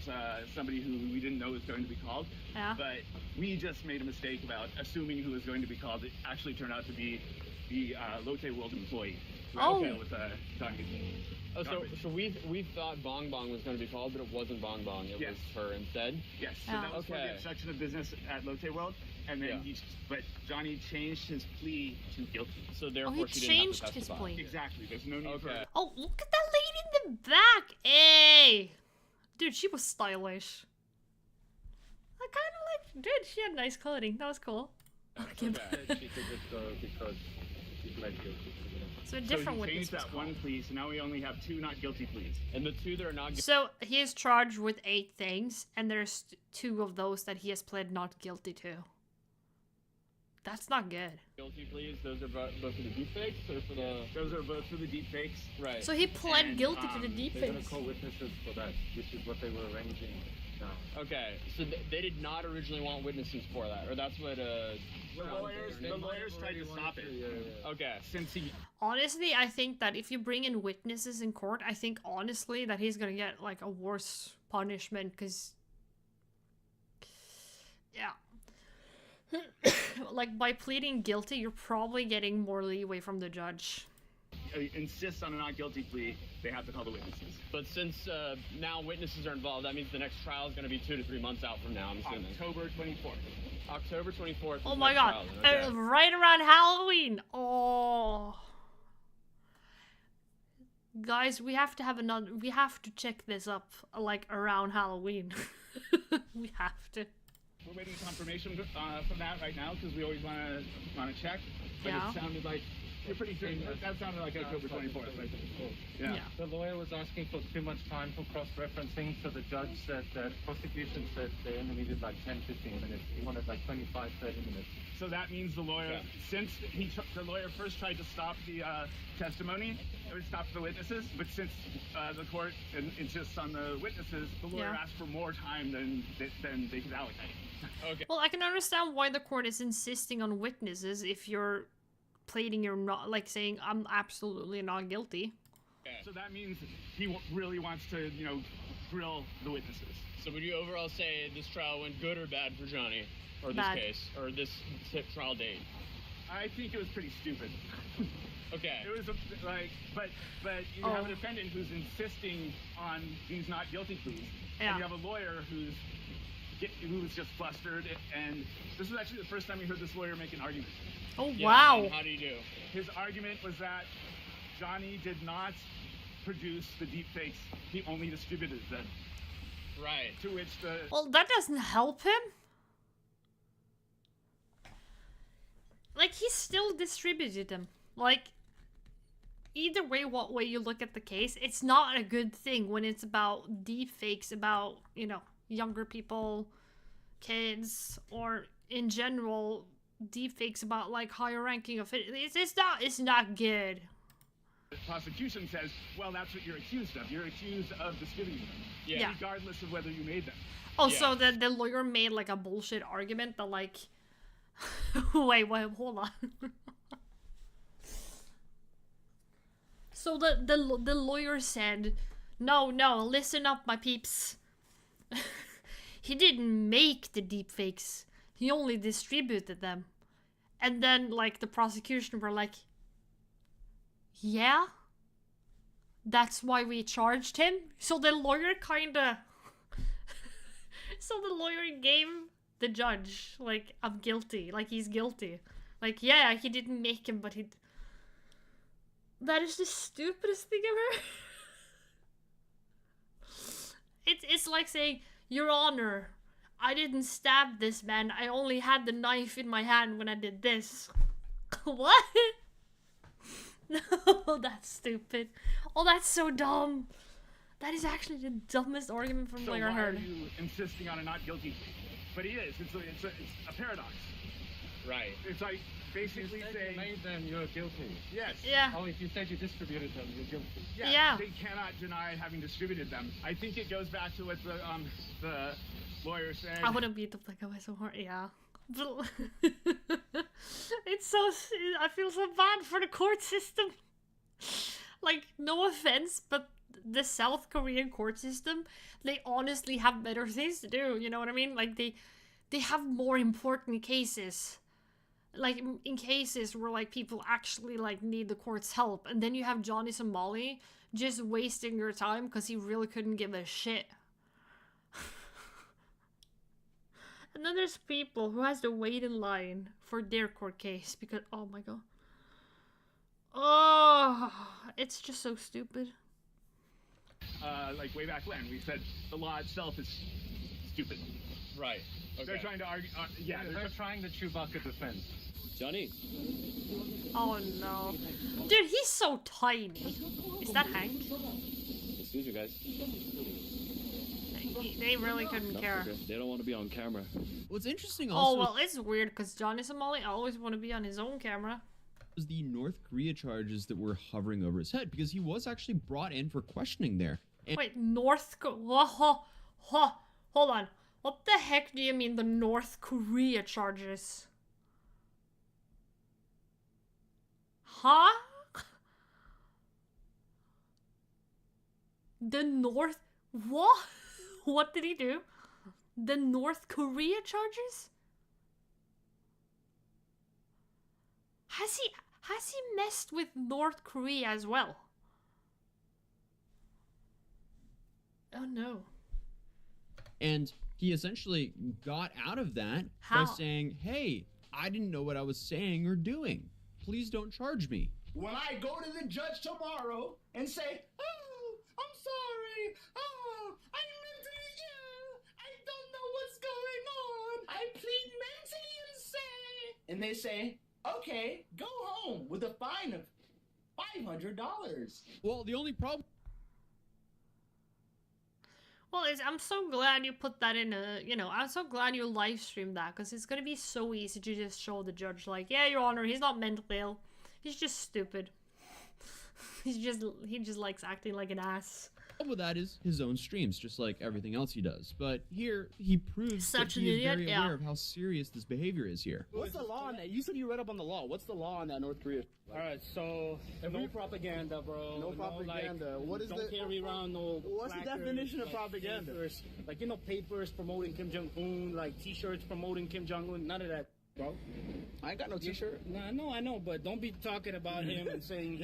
somebody who we didn't know was going to be called. Yeah. But we just made a mistake about assuming who was going to be called. It actually turned out to be the Lotte World employee. Oh. With Johnny. Oh, so we thought Bong Bong was going to be called, but it wasn't Bong Bong. It was her instead. Yes. So that was for the obstruction of business at Lotte World, and then but Johnny changed his plea to guilty. So therefore, he she didn't have to changed his testify. plea. Exactly. There's no need for it. Oh, look at that lady in the back. Hey, dude, she was stylish. I kind of like. Dude, she had nice clothing. That was cool. She could just go because she pled guilty. So a different he witness changed was that called. one plea, so now we only have 2 not guilty pleas. And the 2 that are not guilty. So he is charged with 8 things, and there's 2 of those that he has pled not guilty to. That's not good. Guilty pleas, those are both for the deepfakes or for the... Those are both for the deepfakes. Right. So he pled guilty to the They're gonna deepfakes. call witnesses for that, which is what they were arranging now. Okay, so they did not originally want witnesses for that, or that's what The lawyers tried to stop it. Okay. Since he... Honestly, I think that if you bring in witnesses in court, I think honestly that he's gonna get like a worse punishment, because yeah. Like by pleading guilty, you're probably getting more leeway from the judge. Insists on a not guilty plea, they have to call the witnesses. But since now witnesses are involved, that means the next trial is going to be 2 to 3 months out from now, I'm assuming. October 24th. October 24th. Oh my god. Right around Halloween. Oh. Guys, we have to have we have to check this up like around Halloween. We have to. We're waiting confirmation from that right now because we always want to check. But Yeah. it sounded like you're pretty sure that sounded like October 24th. Right? Yeah. The lawyer was asking for too much time for cross-referencing, so the judge said that prosecution said they only needed like 10-15 minutes. He wanted like 25-30 minutes. So that means the lawyer, since the lawyer first tried to stop the testimony, or stop the witnesses, but since the court insists on the witnesses, the lawyer asked for more time than they could allocate. Okay. Well, I can understand why the court is insisting on witnesses if you're pleading you're not, like saying I'm absolutely not guilty. So that means he really wants to, grill the witnesses. So would you overall say this trial went good or bad for Johnny? Or this Bad. case? Or this trial date? I think it was pretty stupid. Okay. It was but you have a defendant who's insisting on these not guilty pleas, and you have a lawyer who was just flustered. And this was actually the first time we heard this lawyer make an argument. Oh wow! And how do you do? His argument was that Johnny did not produce the deepfakes; he only distributed them. Right. To which the Well, that doesn't help him. Like, he still distributed them. Like, either way, what way you look at the case, it's not a good thing when it's about deepfakes, about, younger people, kids, or in general, deepfakes about, like, higher ranking officials. It's not good. The prosecution says, well, that's what you're accused of. You're accused of distributing them. Yeah. Regardless of whether you made them. Oh, so the lawyer made, like, a bullshit argument that, like... wait, hold on. So the lawyer said, no, listen up, my peeps. He didn't make the deepfakes. He only distributed them. And then, like, the prosecution were like, yeah? That's why we charged him? So the lawyer kinda... So the lawyer gave the judge, like, I'm guilty. Like, he's guilty. Like, yeah, he didn't make him, but he... That is the stupidest thing ever. It's like saying, Your Honor, I didn't stab this man. I only had the knife in my hand when I did this. What? No, that's stupid. Oh, that's so dumb. That is actually the dumbest argument from like I heard. So why are you insisting on a not guilty plea? But he is. It's a paradox. Right. It's like basically you saying, made them, you're guilty. yes. Yeah. Oh, if you said you distributed them, you're guilty. Yeah, Yeah. they cannot deny having distributed them. I think it goes back to what the lawyer said. I wouldn't beat the black guy so hard. Yeah. It's so. I feel so bad for the court system. Like, no offense, but the South Korean court system, they honestly have better things to do. You know what I mean? Like, they have more important cases. Like, in cases where, like, people actually, like, need the court's help. And then you have Johnny Somali just wasting your time because he really couldn't give a shit. And then there's people who has to wait in line for their court case because, oh my god. Oh, it's just so stupid. Like way back when, we said the law itself is stupid. Right. Okay. They're trying to argue, yeah, They're trying the Chewbacca defense. Johnny. Oh no. Dude, he's so tiny. Is that Hank? Excuse you guys. They really couldn't care. Okay. They don't want to be on camera. What's interesting also Oh, well, it's weird because Johnny Somali always want to be on his own camera. was the North Korea charges that were hovering over his head, because he was actually brought in for questioning there. And Wait, North Korea? Hold on. What the heck do you mean the North Korea charges? Huh? The North... What? What did he do? The North Korea charges? Has he messed with North Korea as well? Oh no. And he essentially got out of that How? by saying, hey, I didn't know what I was saying or doing. Please don't charge me. When I go to the judge tomorrow and say, oh, I'm sorry, oh, I'm mentally ill, I don't know what's going on, I plead mentally insane. And they say, okay, go home with a fine of $500. Well, the only problem... Well, I'm so glad you put that in a, I'm so glad you live streamed that, because it's going to be so easy to just show the judge, like, yeah, Your Honor, he's not mentally ill. He's just stupid. He just likes acting like an ass. The problem with that is his own streams, just like everything else he does. But here, he proves Such that an he is idiot, very yeah. aware of how serious this behavior is here. What's the law on that? You said you read up on the law. What's the law on that, North Korea? All right, so no propaganda, bro. No propaganda. Like, What is don't carry around no. What's the placards, definition of like, propaganda? Papers, like papers promoting Kim Jong Un, like T-shirts promoting Kim Jong Un. None of that, bro. I ain't got no T-shirt. No, I know, but don't be talking about him and saying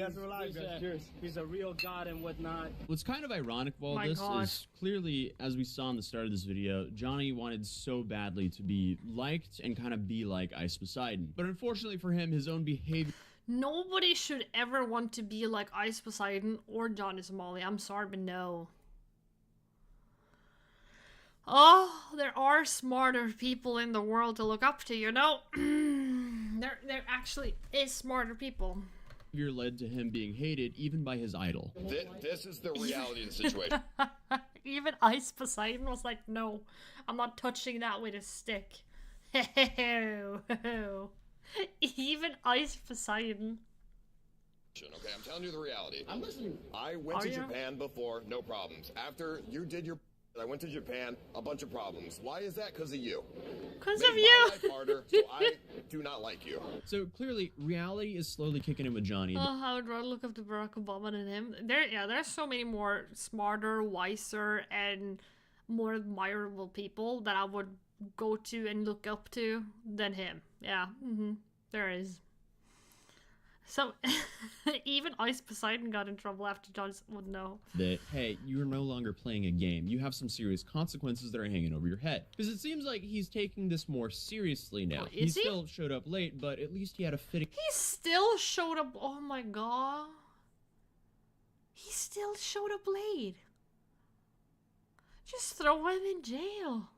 he's a real god and whatnot. What's kind of ironic of all My this God. is clearly, as we saw in the start of this video, Johnny wanted so badly to be liked and kind of be like Ice Poseidon. But unfortunately for him, his own behavior... Nobody should ever want to be like Ice Poseidon or Johnny Somali. I'm sorry, but no. Oh, there are smarter people in the world to look up to, you know? There actually is smarter people. led to him being hated even by his idol. This is the reality of the situation. Even Ice Poseidon was like, no, I'm not touching that with a stick. Even Ice Poseidon. Okay, I'm telling you the reality. I'm listening. I went Are to you? Japan before, no problems. After you did your... I went to Japan, a bunch of problems. Why is that? Because of you. Because Made of you. my life harder, so I do not like you. So clearly, reality is slowly kicking in with Johnny. Oh, I would rather look up to Barack Obama than him. There's so many more smarter, wiser, and more admirable people that I would go to and look up to than him. Yeah, there is. So, even Ice Poseidon got in trouble after John would know. That, hey, you're no longer playing a game. You have some serious consequences that are hanging over your head. Because it seems like he's taking this more seriously now. Oh, is he? Still showed up late, but at least he had a fitting... He still showed up. Oh my god. He still showed up late. Just throw him in jail.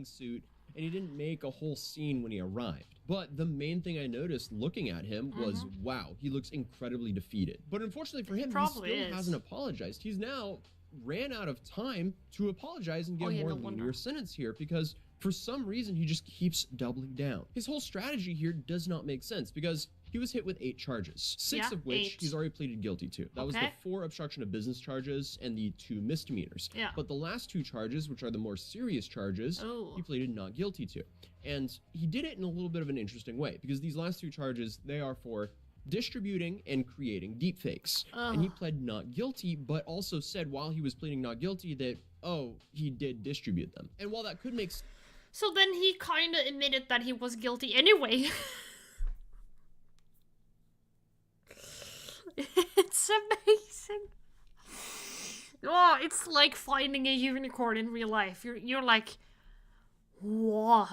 suit, and he didn't make a whole scene when he arrived. But the main thing I noticed looking at him was, wow, he looks incredibly defeated. But unfortunately for him, he still hasn't apologized. He's now ran out of time to apologize and get a more linear sentence here, because For some reason, he just keeps doubling down. His whole strategy here does not make sense because he was hit with 8 charges, 6 of which he's already pleaded guilty to. That was the 4 obstruction of business charges and the 2 misdemeanors. Yeah. But the last 2 charges, which are the more serious charges, he pleaded not guilty to. And he did it in a little bit of an interesting way because these last 2 charges, they are for distributing and creating deepfakes. And he pled not guilty, but also said while he was pleading not guilty that, oh, he did distribute them. And while that could make So then he kind of admitted that he was guilty anyway. It's amazing. Oh, it's like finding a unicorn in real life. You're like, whoa.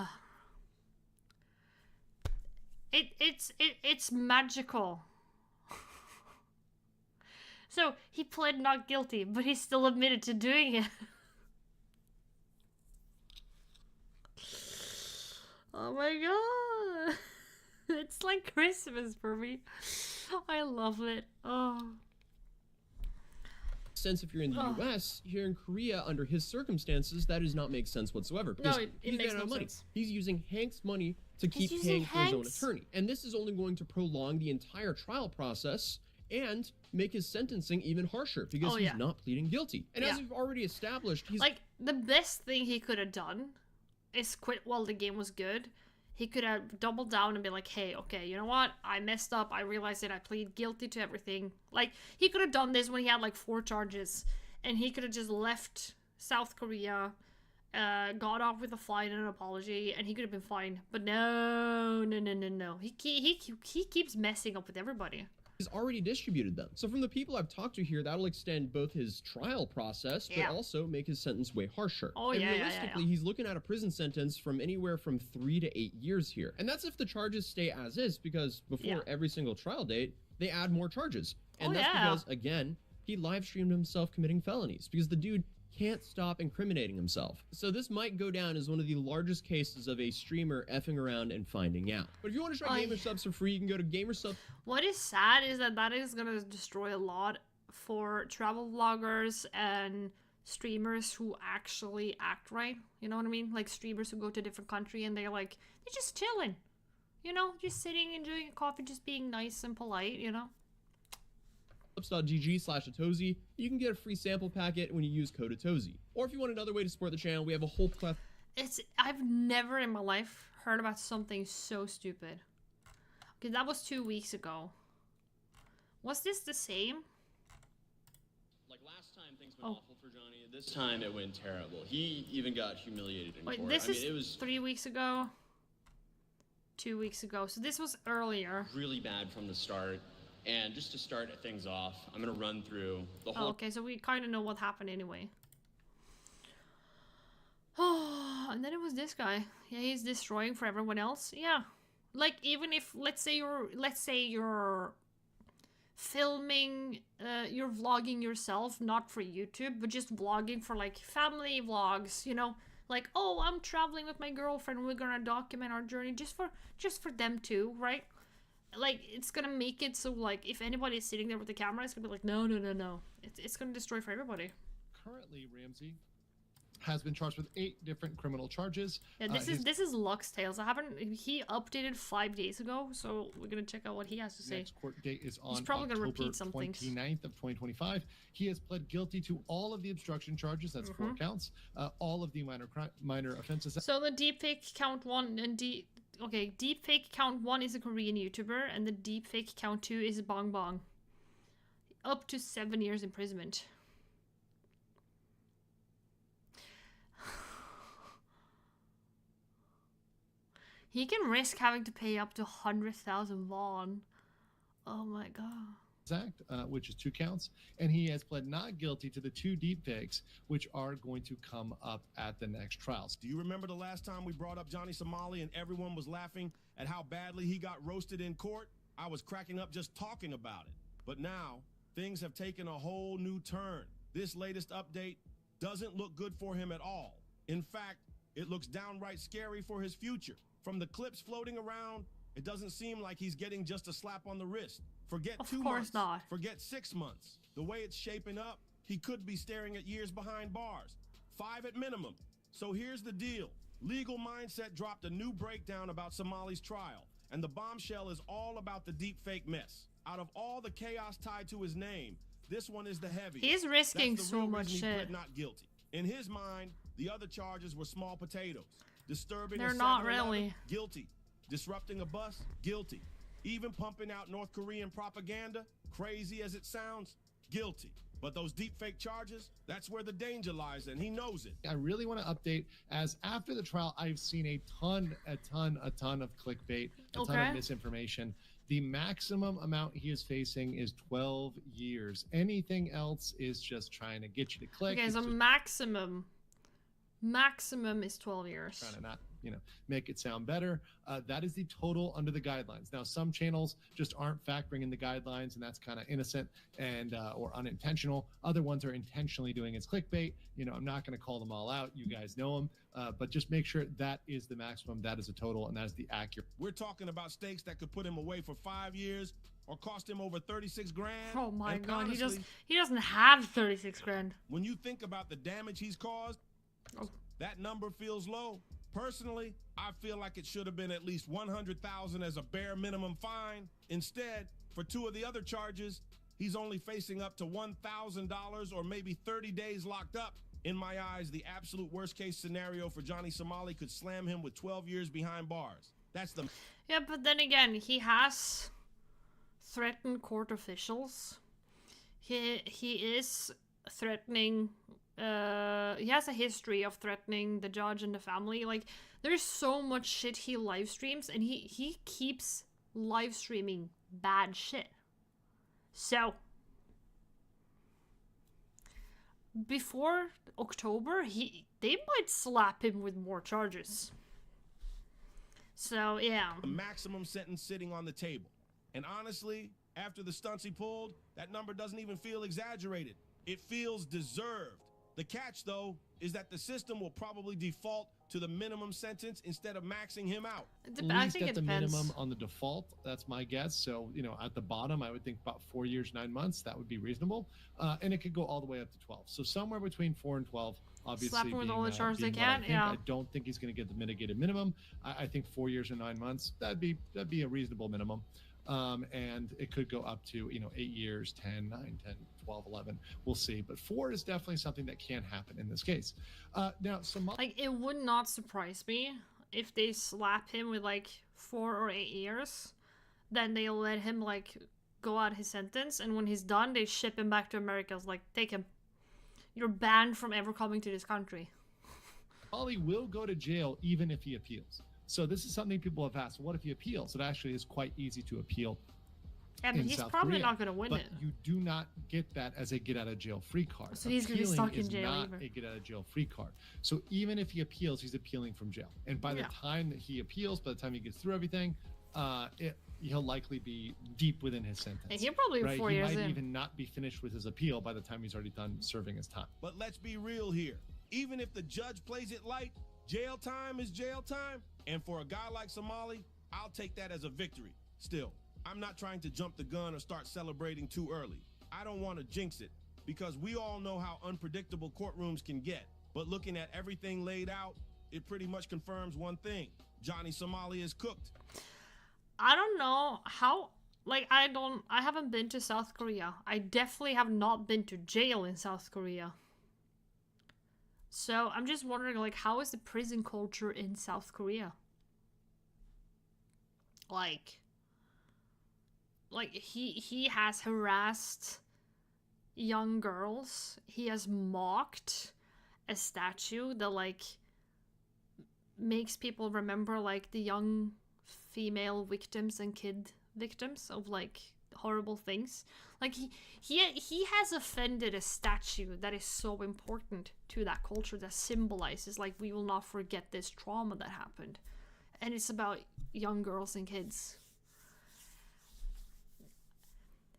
It's magical. So he pled not guilty, but he still admitted to doing it. Oh my god. It's like Christmas for me. I love it. Oh. Sense if you're in the US, here in Korea, under his circumstances, that does not make sense whatsoever. No, it makes no sense. He's using Hank's money to keep paying for his own attorney. And this is only going to prolong the entire trial process and make his sentencing even harsher because he's not pleading guilty. And as we've already established, he's like, the best thing he could have done is quit while the game was good. He could have doubled down and been like, hey, okay, you know what? I messed up. I realized that I plead guilty to everything. Like, he could have done this when he had like 4 charges. And he could have just left South Korea, got off with a fine and an apology, and he could have been fine. But no. He keeps messing up with everybody. He's already distributed them. So from the people I've talked to here, that'll extend both his trial process, but also make his sentence way harsher. And realistically, he's looking at a prison sentence from anywhere from 3 to 8 years here. And that's if the charges stay as is, because before every single trial date, they add more charges. And that's because, again, he live streamed himself committing felonies, because the dude can't stop incriminating himself. So this might go down as one of the largest cases of a streamer effing around and finding out. But if you want to try Gamer Subs for free, you can go to GamerSubs. What is sad is that is gonna destroy a lot for travel vloggers and streamers who actually act right. You know what I mean? Like streamers who go to a different country and they're just chilling. You know, just sitting, enjoying a coffee, just being nice and polite, you know? GG/Atozy, you can get a free sample packet when you use code Atozy. Or if you want another way to support the channel, we have a whole plethora. I've never in my life heard about something so stupid. Okay, that was 2 weeks ago. Was this the same? Like last time things went awful for Johnny. This time it went terrible. He even got humiliated in court. This it was 3 weeks ago. 2 weeks ago. So this was earlier. Really bad from the start. And just to start things off, I'm going to run through the whole... okay, so we kind of know what happened anyway. Oh, and then it was this guy. Yeah, he's destroying for everyone else. Yeah. Like, even if, let's say you're filming, you're vlogging yourself, not for YouTube, but just vlogging for, like, family vlogs, you know? Like, oh, I'm traveling with my girlfriend, we're gonna document our journey just for them too, right? Like, it's gonna make it so, like, if anybody is sitting there with the camera, it's gonna be like, no. It's gonna destroy for everybody. Currently, Ramsey has been charged with 8 different criminal charges. Yeah, this is Lux Tales. He updated 5 days ago, so we're gonna check out what he has to say. Next court date is on He's probably October gonna repeat some 29th of 2025. He has pled guilty to all of the obstruction charges. That's 4 counts. All of the minor offenses. So the deepfake count 1 and deepfake count 1 is a Korean YouTuber, and the deepfake count 2 is Bong Bong. Up to 7 years imprisonment. He can risk having to pay up to 100,000 won. Oh my god. Act, which is 2 counts, and he has pled not guilty to the 2 deepfakes, which are going to come up at the next trials. Do you remember the last time we brought up Johnny Somali and everyone was laughing at how badly he got roasted in court? I was cracking up just talking about it. But now, things have taken a whole new turn. This latest update doesn't look good for him at all. In fact, it looks downright scary for his future. From the clips floating around, it doesn't seem like he's getting just a slap on the wrist. Forget 2 months. Not. Forget 6 months. The way it's shaping up, he could be staring at years behind bars. 5 at minimum. So here's the deal. Legal Mindset dropped a new breakdown about Somali's trial, and the bombshell is all about the deepfake mess. Out of all the chaos tied to his name, this one is the heaviest. He's risking That's the so real much reason he shit. pled not guilty. In his mind, the other charges were small potatoes. Disturbing They're a not 7-Eleven, really. guilty. Disrupting a bus, guilty. Even pumping out North Korean propaganda, crazy as it sounds, guilty. But those deepfake charges, that's where the danger lies, and he knows it. I really want to update, as after the trial, I've seen a ton of clickbait, a ton of misinformation. The maximum amount he is facing is 12 years. Anything else is just trying to get you to click. Okay, It's so just maximum is 12 years. trying to not, make it sound better. That is the total under the guidelines. Now, some channels just aren't factoring in the guidelines, and that's kind of innocent and or unintentional. Other ones are intentionally doing as clickbait. I'm not going to call them all out. You guys know them, but just make sure that is the maximum, that is the total, and that is the accurate. We're talking about stakes that could put him away for 5 years or cost him over 36 grand. Oh my And god, honestly, he doesn't have 36 grand. when you think about the damage he's caused, that number feels low. Personally, I feel like it should have been at least 100,000 as a bare minimum fine. Instead, for 2 of the other charges, he's only facing up to $1,000 or maybe 30 days locked up. In my eyes, the absolute worst case scenario for Johnny Somali could slam him with 12 years behind bars. That's the... Yeah, but then again, he has threatened court officials. He is threatening... he has a history of threatening the judge and the family. Like, there's so much shit he live streams, and he keeps live streaming bad shit. So, before October, they might slap him with more charges. So, yeah. The maximum sentence sitting on the table. And honestly, after the stunts he pulled, that number doesn't even feel exaggerated. It feels deserved. The catch, though, is that the system will probably default to the minimum sentence instead of maxing him out. At least at the minimum on the default, that's my guess. So, at the bottom, I would think about 4 years, 9 months. That would be reasonable. And it could go all the way up to 12. So somewhere between 4 and 12, obviously. Slap him with all the charges they can, I don't think he's going to get the mitigated minimum. I think 4 years or 9 months, that'd be a reasonable minimum. And it could go up to, 8 years, 10, 9, 10, 12, 11. We'll see. But 4 is definitely something that can happen in this case. Now, like, it would not surprise me if they slap him with, 4 or 8 years. Then they let him, go out his sentence. And when he's done, they ship him back to America. It's like, take him. You're banned from ever coming to this country. Ollie will go to jail even if he appeals. So this is something people have asked. What if he appeals? It actually is quite easy to appeal. Yeah, but he's probably not going to win it. But you do not get that as a get-out-of-jail-free card. So he's going to be stuck in jail. Not a get-out-of-jail-free card. So even if he appeals, he's appealing from jail. And by the time that he appeals, by the time he gets through everything, he'll likely be deep within his sentence. And he'll probably be 4 years in. He might even not be finished with his appeal by the time he's already done serving his time. But let's be real here. Even if the judge plays it light, jail time is jail time. And for a guy like Somali, I'll take that as a victory. Still, I'm not trying to jump the gun or start celebrating too early. I don't want to jinx it, because we all know how unpredictable courtrooms can get. But looking at everything laid out, it pretty much confirms one thing. Johnny Somali is cooked. I don't know how, I haven't been to South Korea. I definitely have not been to jail in South Korea. So I'm just wondering, how is the prison culture in South Korea? He has harassed young girls. He has mocked a statue that, makes people remember, the young female victims and kid victims of, horrible things. He has offended a statue that is so important to that culture, that symbolizes, we will not forget this trauma that happened. And it's about young girls and kids.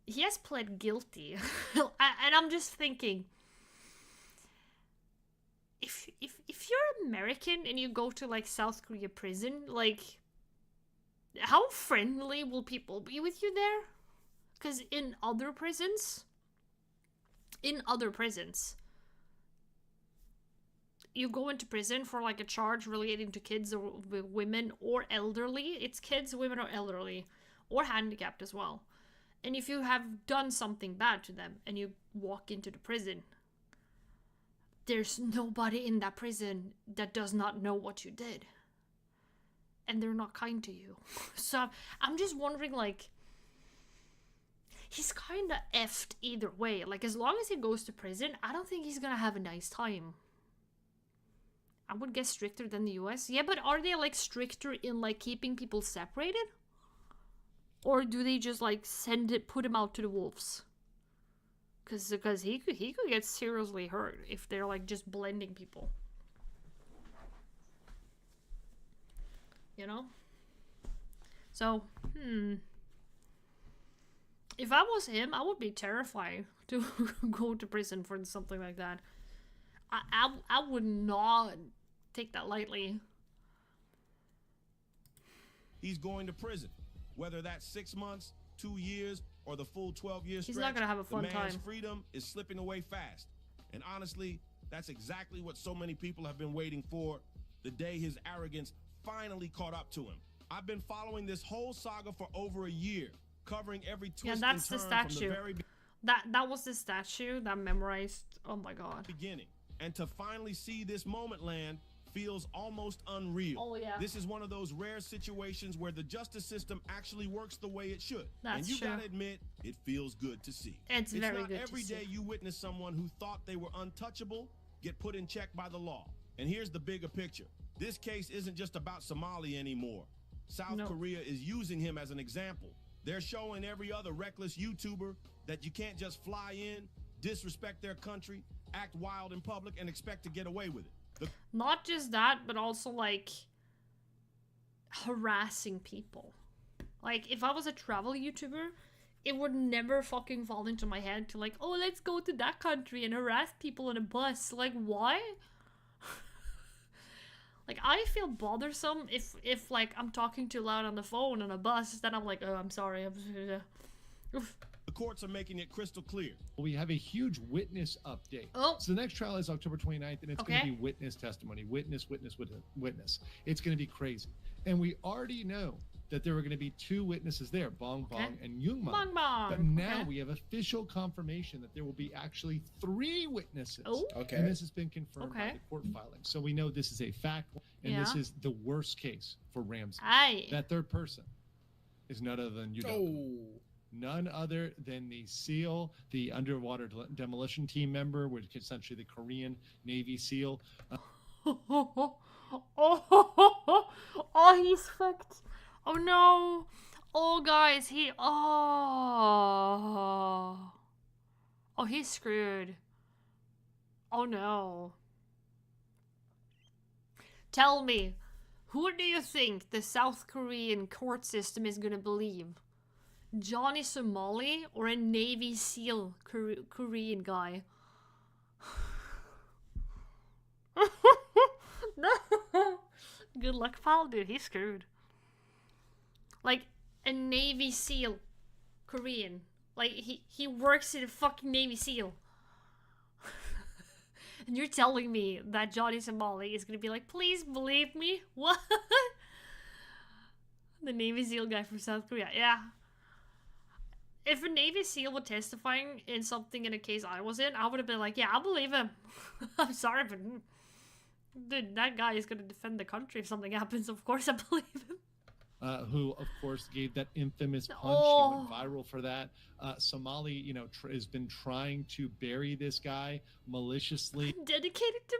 He has pled guilty. And I'm just thinking, if you're American and you go to, South Korea prison, how friendly will people be with you there? Because in other prisons, you go into prison for like a charge relating to kids or women or elderly. It's kids, women, or elderly, or handicapped as well. And if you have done something bad to them and you walk into the prison, there's nobody in that prison that does not know what you did. And they're not kind to you. So I'm just wondering, like, he's kind of effed either way. Like, as long as he goes to prison, I don't think he's gonna have a nice time. I would guess stricter than the US. Yeah, but are they, like, stricter in, like, keeping people separated? Or do they just, like, put him out to the wolves? Because he could get seriously hurt if they're, like, just blending people. You know? So, if I was him, I would be terrified to go to prison for something like that. I would not take that lightly. He's going to prison. Whether that's 6 months, 2 years, or the full 12-year stretch, he's not gonna have a fun the man's time. freedom is slipping away fast. And honestly, that's exactly what so many people have been waiting for, the day his arrogance finally caught up to him. I've been following this whole saga for over a year, covering every twist and turn that's the from statue. the very That was the statue that memorized. Oh my god. beginning. And to finally see this moment land feels almost unreal. Oh, yeah. This is one of those rare situations where the justice system actually works the way it should. That's and you true. gotta admit, it feels good to see. It's very not good to every see. day you witness someone who thought they were untouchable get put in check by the law. And here's the bigger picture. This case isn't just about Somali anymore. South Korea is using him as an example. They're showing every other reckless YouTuber that you can't just fly in, disrespect their country, act wild in public, and expect to get away with it. Not just that, but also, like, harassing people. Like, if I was a travel YouTuber, it would never fucking fall into my head to, like, oh, let's go to that country and harass people on a bus. Like, why? Like, I feel bothersome if like, I'm talking too loud on the phone on a bus, then I'm like, oh, I'm sorry. The courts are making it crystal clear. We have a huge witness update. Oh. So the next trial is October 29th, and it's going to be witness testimony. Witness. It's going to be crazy. And we already know that there were going to be 2 witnesses there, Bong Bong and Young Bong. Bong Bong. But now we have official confirmation that there will be actually 3 witnesses. Oh. Okay. And this has been confirmed by the court filing. So we know this is a fact, and this is the worst case for Ramsey. Aye. That third person is none other than none other than the SEAL, the underwater demolition team member, which is essentially the Korean Navy SEAL. Oh, he's fucked. Oh no. Oh, guys, he's screwed. Oh no. Tell me, who do you think the South Korean court system is gonna believe? Johnny Somali or a Navy SEAL Korean guy? No. Good luck, pal, dude. He's screwed. Like, a Navy SEAL Korean. Like, he works in a fucking Navy SEAL. And you're telling me that Johnny Somali is gonna be like, please believe me? What? The Navy SEAL guy from South Korea. Yeah. If a Navy SEAL was testifying in something in a case I was in, I would have been like, yeah, I believe him. I'm sorry, but dude, that guy is gonna defend the country if something happens. Of course I believe him. Who, of course, gave that infamous punch. Oh. He went viral for that. Somali, you know, has been trying to bury this guy maliciously. Dedicated to...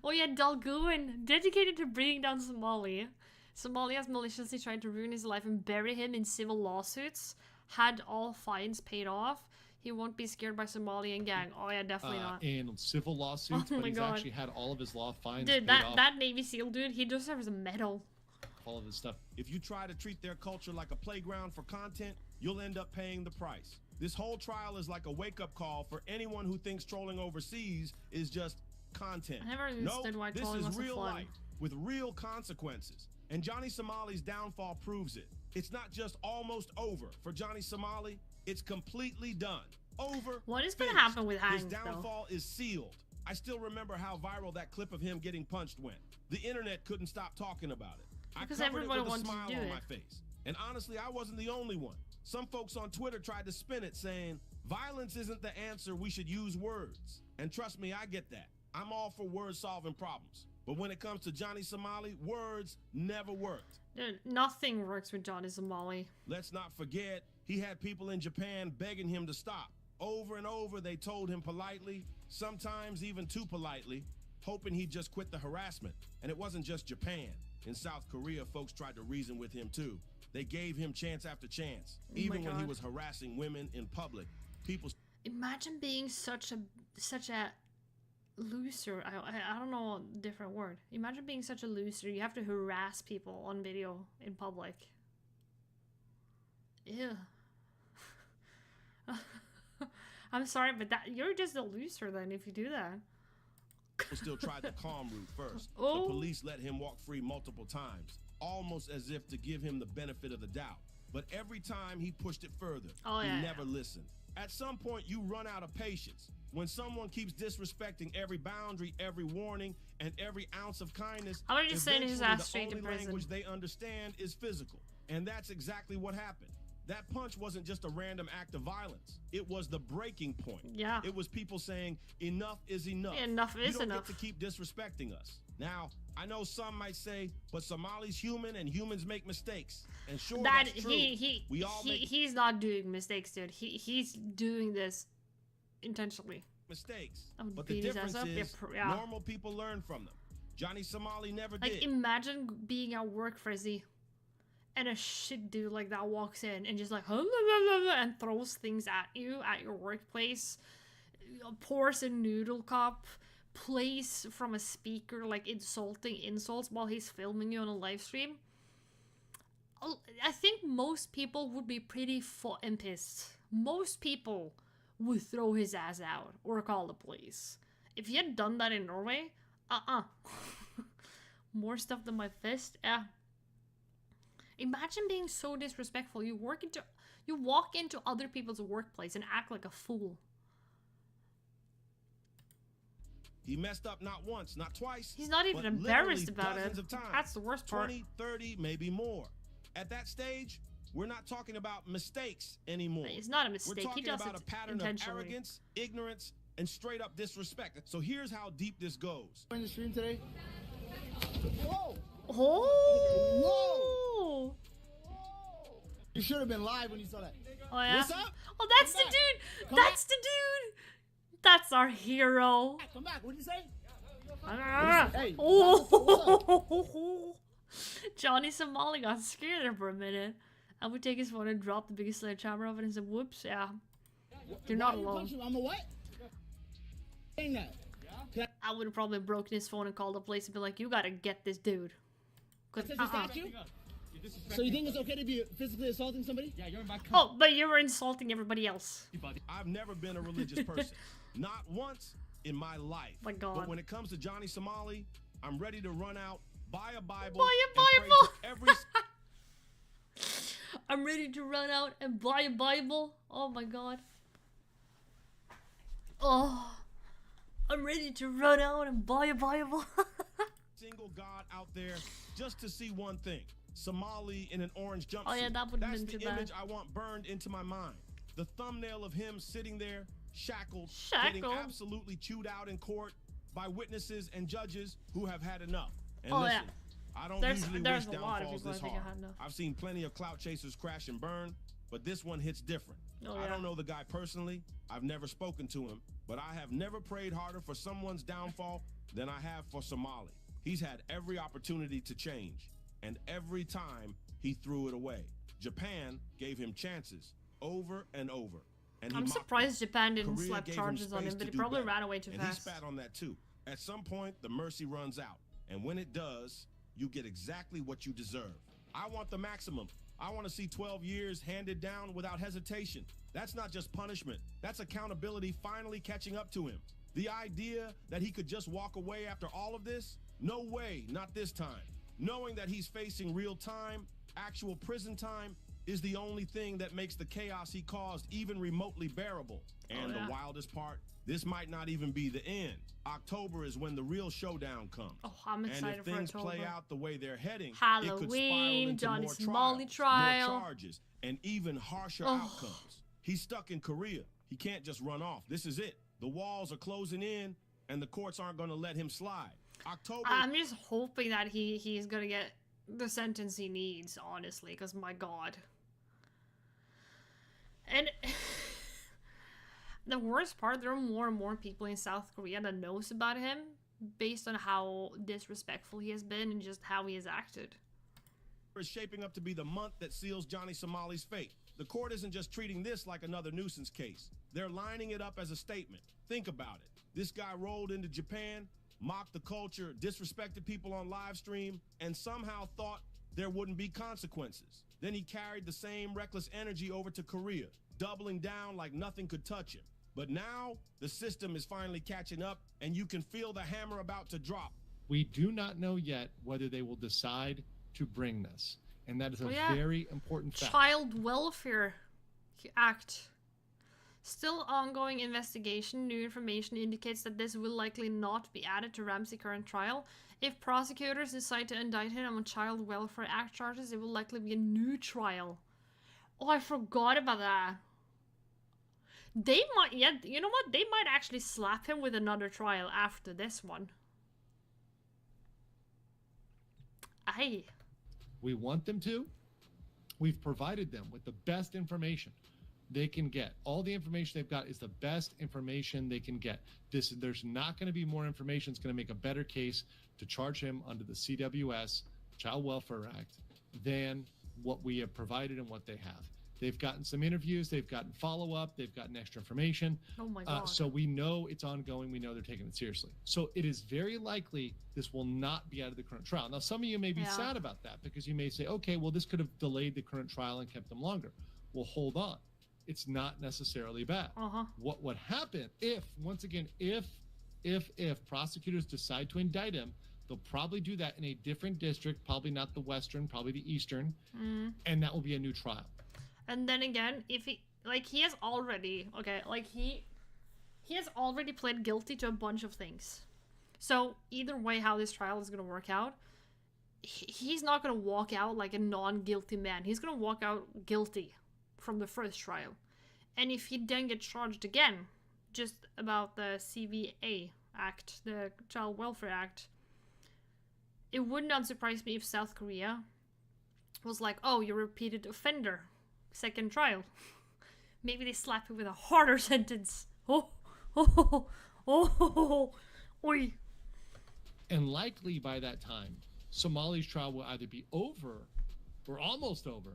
Oh yeah, Dalgoon. Dedicated to bringing down Somali. Somali has maliciously tried to ruin his life and bury him in civil lawsuits. Had all fines paid off. He won't be scared by Somalian gang. Oh yeah, definitely not. In civil lawsuits, Oh but my he's God. actually had all of his law fines Dude, paid off. that Navy SEAL dude, he deserves a medal. All of his stuff. If you try to treat their culture like a playground for content, you'll end up paying the price. This whole trial is like a wake-up call for anyone who thinks trolling overseas is just content. I never understood why this trolling is was so real fun. life with real consequences. And Johnny Somali's downfall proves it. It's not just almost over for Johnny Somali, it's completely done. Over. What is gonna finished. happen with His Hank, though? downfall is sealed. I still remember how viral that clip of him getting punched went. The internet couldn't stop talking about it. Because I covered it everybody with a wanted to smile do on it. my face. And honestly, I wasn't the only one. Some folks on Twitter tried to spin it saying, violence isn't the answer, we should use words. And trust me, I get that. I'm all for words solving problems. But when it comes to Johnny Somali, words never worked. Dude, nothing works with Johnny Somali. Let's not forget, he had people in Japan begging him to stop. Over and over, they told him politely, sometimes even too politely, hoping he'd just quit the harassment. And it wasn't just Japan. In South Korea, folks tried to reason with him too. They gave him chance after chance. Even when he was harassing women in public, people... Imagine being such a loser. I don't know a different word. Imagine being such a loser. You have to harass people on video in public. Ew. I'm sorry, but you're just a loser then if you do that. Still tried the calm route first. Oh. The police let him walk free multiple times, almost as if to give him the benefit of the doubt. But every time he pushed it further, he never listened. At some point, you run out of patience. When someone keeps disrespecting every boundary, every warning, and every ounce of kindness, I'm just sending his ass straight to the only prison. language they understand is physical. And that's exactly what happened. That punch wasn't just a random act of violence. It was the breaking point. Yeah. It was people saying, enough is enough. Enough is you don't enough. get to keep disrespecting us. Now, I know some might say, but Somali's human and humans make mistakes. And sure, that's true. He's not doing mistakes, dude. He's doing this intentionally. Mistakes. I'm But the beat his difference ass up. is Yeah. normal people learn from them. Johnny Somali never Like, did. imagine being at work, Frizzy, and a shit dude like that walks in and just like and throws things at you at your workplace, pours a noodle cup, plays from a speaker like insulting insults while he's filming you on a live stream. I think most people would be pretty fucking pissed. Most people would throw his ass out or call the police. If he had done that in Norway, more stuff than my fist, yeah. Imagine being so disrespectful. You walk into other people's workplace and act like a fool. He messed up not once, not twice. He's not even but embarrassed literally about it. dozens of times. That's the worst part. 20, 30, maybe more. At that stage, we're not talking about mistakes anymore. It's not a mistake. We're talking He does about it a pattern of intentionally. arrogance, ignorance, and straight up disrespect. So here's how deep this goes. In the stream today. Whoa! Oh! Whoa! You should have been live when you saw that. Oh yeah. What's up? Oh, that's the dude. That's the dude. That's our hero. Come back. What did you say? Hey. Hey. Oh. Johnny Somali got scared there for a minute. I would take his phone and drop the biggest sledgehammer of it and say, "Whoops, yeah, you're not alone." I'm a what? Saying that. I would have probably broken his phone and called the police and be like, "You gotta get this dude." So you think it's okay to be physically assaulting somebody? Yeah, you're in my Oh, but you were insulting everybody else. I've never been a religious person. Not once in my life. My God. But when it comes to Johnny Somali, I'm ready to run out, buy a Bible, Buy a and pray Bible. to every I'm ready to run out and buy a Bible. Oh my God. Oh, I'm ready to run out and buy a Bible. single God out there just to see one thing. Somali in an orange jumpsuit. Oh yeah, that would have That's been the too image bad. I want burned into my mind. The thumbnail of him sitting there, shackled, getting Shackled? absolutely chewed out in court by witnesses and judges who have had enough. And Oh, listen, yeah. I don't There's usually a wish lot of downfalls people this I think hard. I had enough. I've seen plenty of clout chasers crash and burn, but this one hits different. Oh, I yeah. don't know the guy personally. I've never spoken to him, but I have never prayed harder for someone's downfall than I have for Somali. He's had every opportunity to change, and every time he threw it away. Japan gave him chances over and over. And he I'm mocked surprised them. Japan didn't Korea slap gave charges him on him, space but to he do probably better. ran away too and fast. he spat on that too. At some point, the mercy runs out. And when it does, you get exactly what you deserve. I want the maximum. I want to see 12 years handed down without hesitation. That's not just punishment. That's accountability finally catching up to him. The idea that he could just walk away after all of this? No way, not this time. Knowing that he's facing real time, actual prison time, is the only thing that makes the chaos he caused even remotely bearable. And the wildest part, this might not even be the end. October is when the real showdown comes. Oh, I'm excited and for if things October. play out the way they're heading, Halloween, it could spiral into Johnny more Somali trials, trial. more charges, and even harsher outcomes. He's stuck in Korea. He can't just run off. This is it. The walls are closing in, and the courts aren't going to let him slide. October. I'm just hoping that he's gonna get the sentence he needs, honestly, because my god. And the worst part, there are more and more people in South Korea that knows about him based on how disrespectful he has been and just how he has acted. Is shaping up to be the month that seals Johnny Somali's fate. The court isn't just treating this like another nuisance case. They're lining it up as a statement. Think about it. This guy rolled into Japan, mocked the culture, disrespected people on live stream, and somehow thought there wouldn't be consequences. Then he carried the same reckless energy over to Korea, doubling down like nothing could touch him. But now, the system is finally catching up, and you can feel the hammer about to drop. We do not know yet whether they will decide to bring this. And that is a very important fact. Child Welfare Act. Still ongoing investigation. New information indicates that this will likely not be added to Ramsey's current trial. If prosecutors decide to indict him on Child Welfare Act charges, it will likely be a new trial. Oh, I forgot about that. They might, you know what? They might actually slap him with another trial after this one. Aye. We want them to. We've provided them with the best information they can get. All the information they've got is the best information they can get. There's not going to be more information. It's going to make a better case to charge him under the CWS, Child Welfare Act, than what we have provided and what they have. They've gotten some interviews. They've gotten follow-up. They've gotten extra information. Oh my God. So we know it's ongoing. We know they're taking it seriously. So it is very likely this will not be out of the current trial. Now, some of you may be sad about that because you may say, okay, well, this could have delayed the current trial and kept them longer. Well, hold on. It's not necessarily bad. What would happen if, once again, if prosecutors decide to indict him, they'll probably do that in a different district, probably not the Western, probably the Eastern, and that will be a new trial. And then again, if he has already he has already pled guilty to a bunch of things. So either way, how this trial is gonna work out, he's not gonna walk out like a non-guilty man. He's gonna walk out guilty from the first trial. And if he then gets charged again, just about the CVA Act, the Child Welfare Act, it would not surprise me if South Korea was like, oh, you're a repeated offender. Second trial. Maybe they slap him with a harder sentence. Oi. And likely by that time, Somali's trial will either be over or almost over.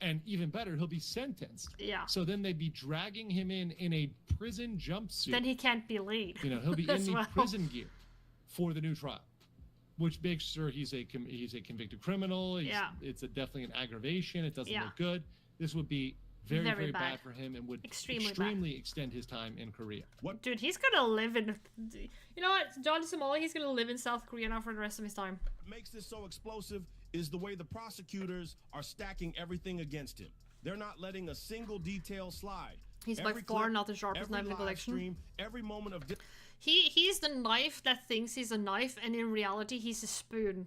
And even better, he'll be sentenced. Yeah. So then they'd be dragging him in a prison jumpsuit. Then he can't be late. You know, he'll be in the prison gear for the new trial, which makes sure he's a convicted criminal. It's definitely an aggravation. It doesn't look good. This would be very, very bad for him and would extremely extend his time in Korea. Dude, he's gonna live in... You know what? Johnny Somali, he's gonna live in South Korea now for the rest of his time. What makes this so explosive is the way the prosecutors are stacking everything against him. They're not letting a single detail slide. He's by far not the sharpest knife in the collection. Every moment of... He's the knife that thinks he's a knife, and in reality, he's a spoon.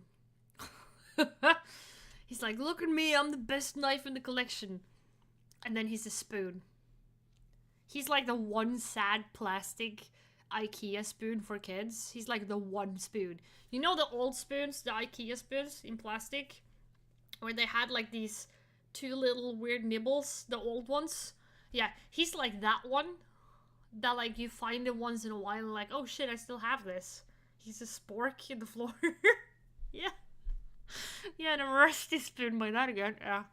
He's like, look at me, I'm the best knife in the collection. And then he's a spoon. He's like the one sad plastic IKEA spoon for kids. He's like the one spoon. You know the old spoons, the IKEA spoons in plastic? Where they had like these two little weird nibbles, the old ones? Yeah, he's like that one. That like you find it once in a while and like, oh shit, I still have this. He's a spork in the floor. Yeah. Yeah, and a rusty spoon by that again. Yeah.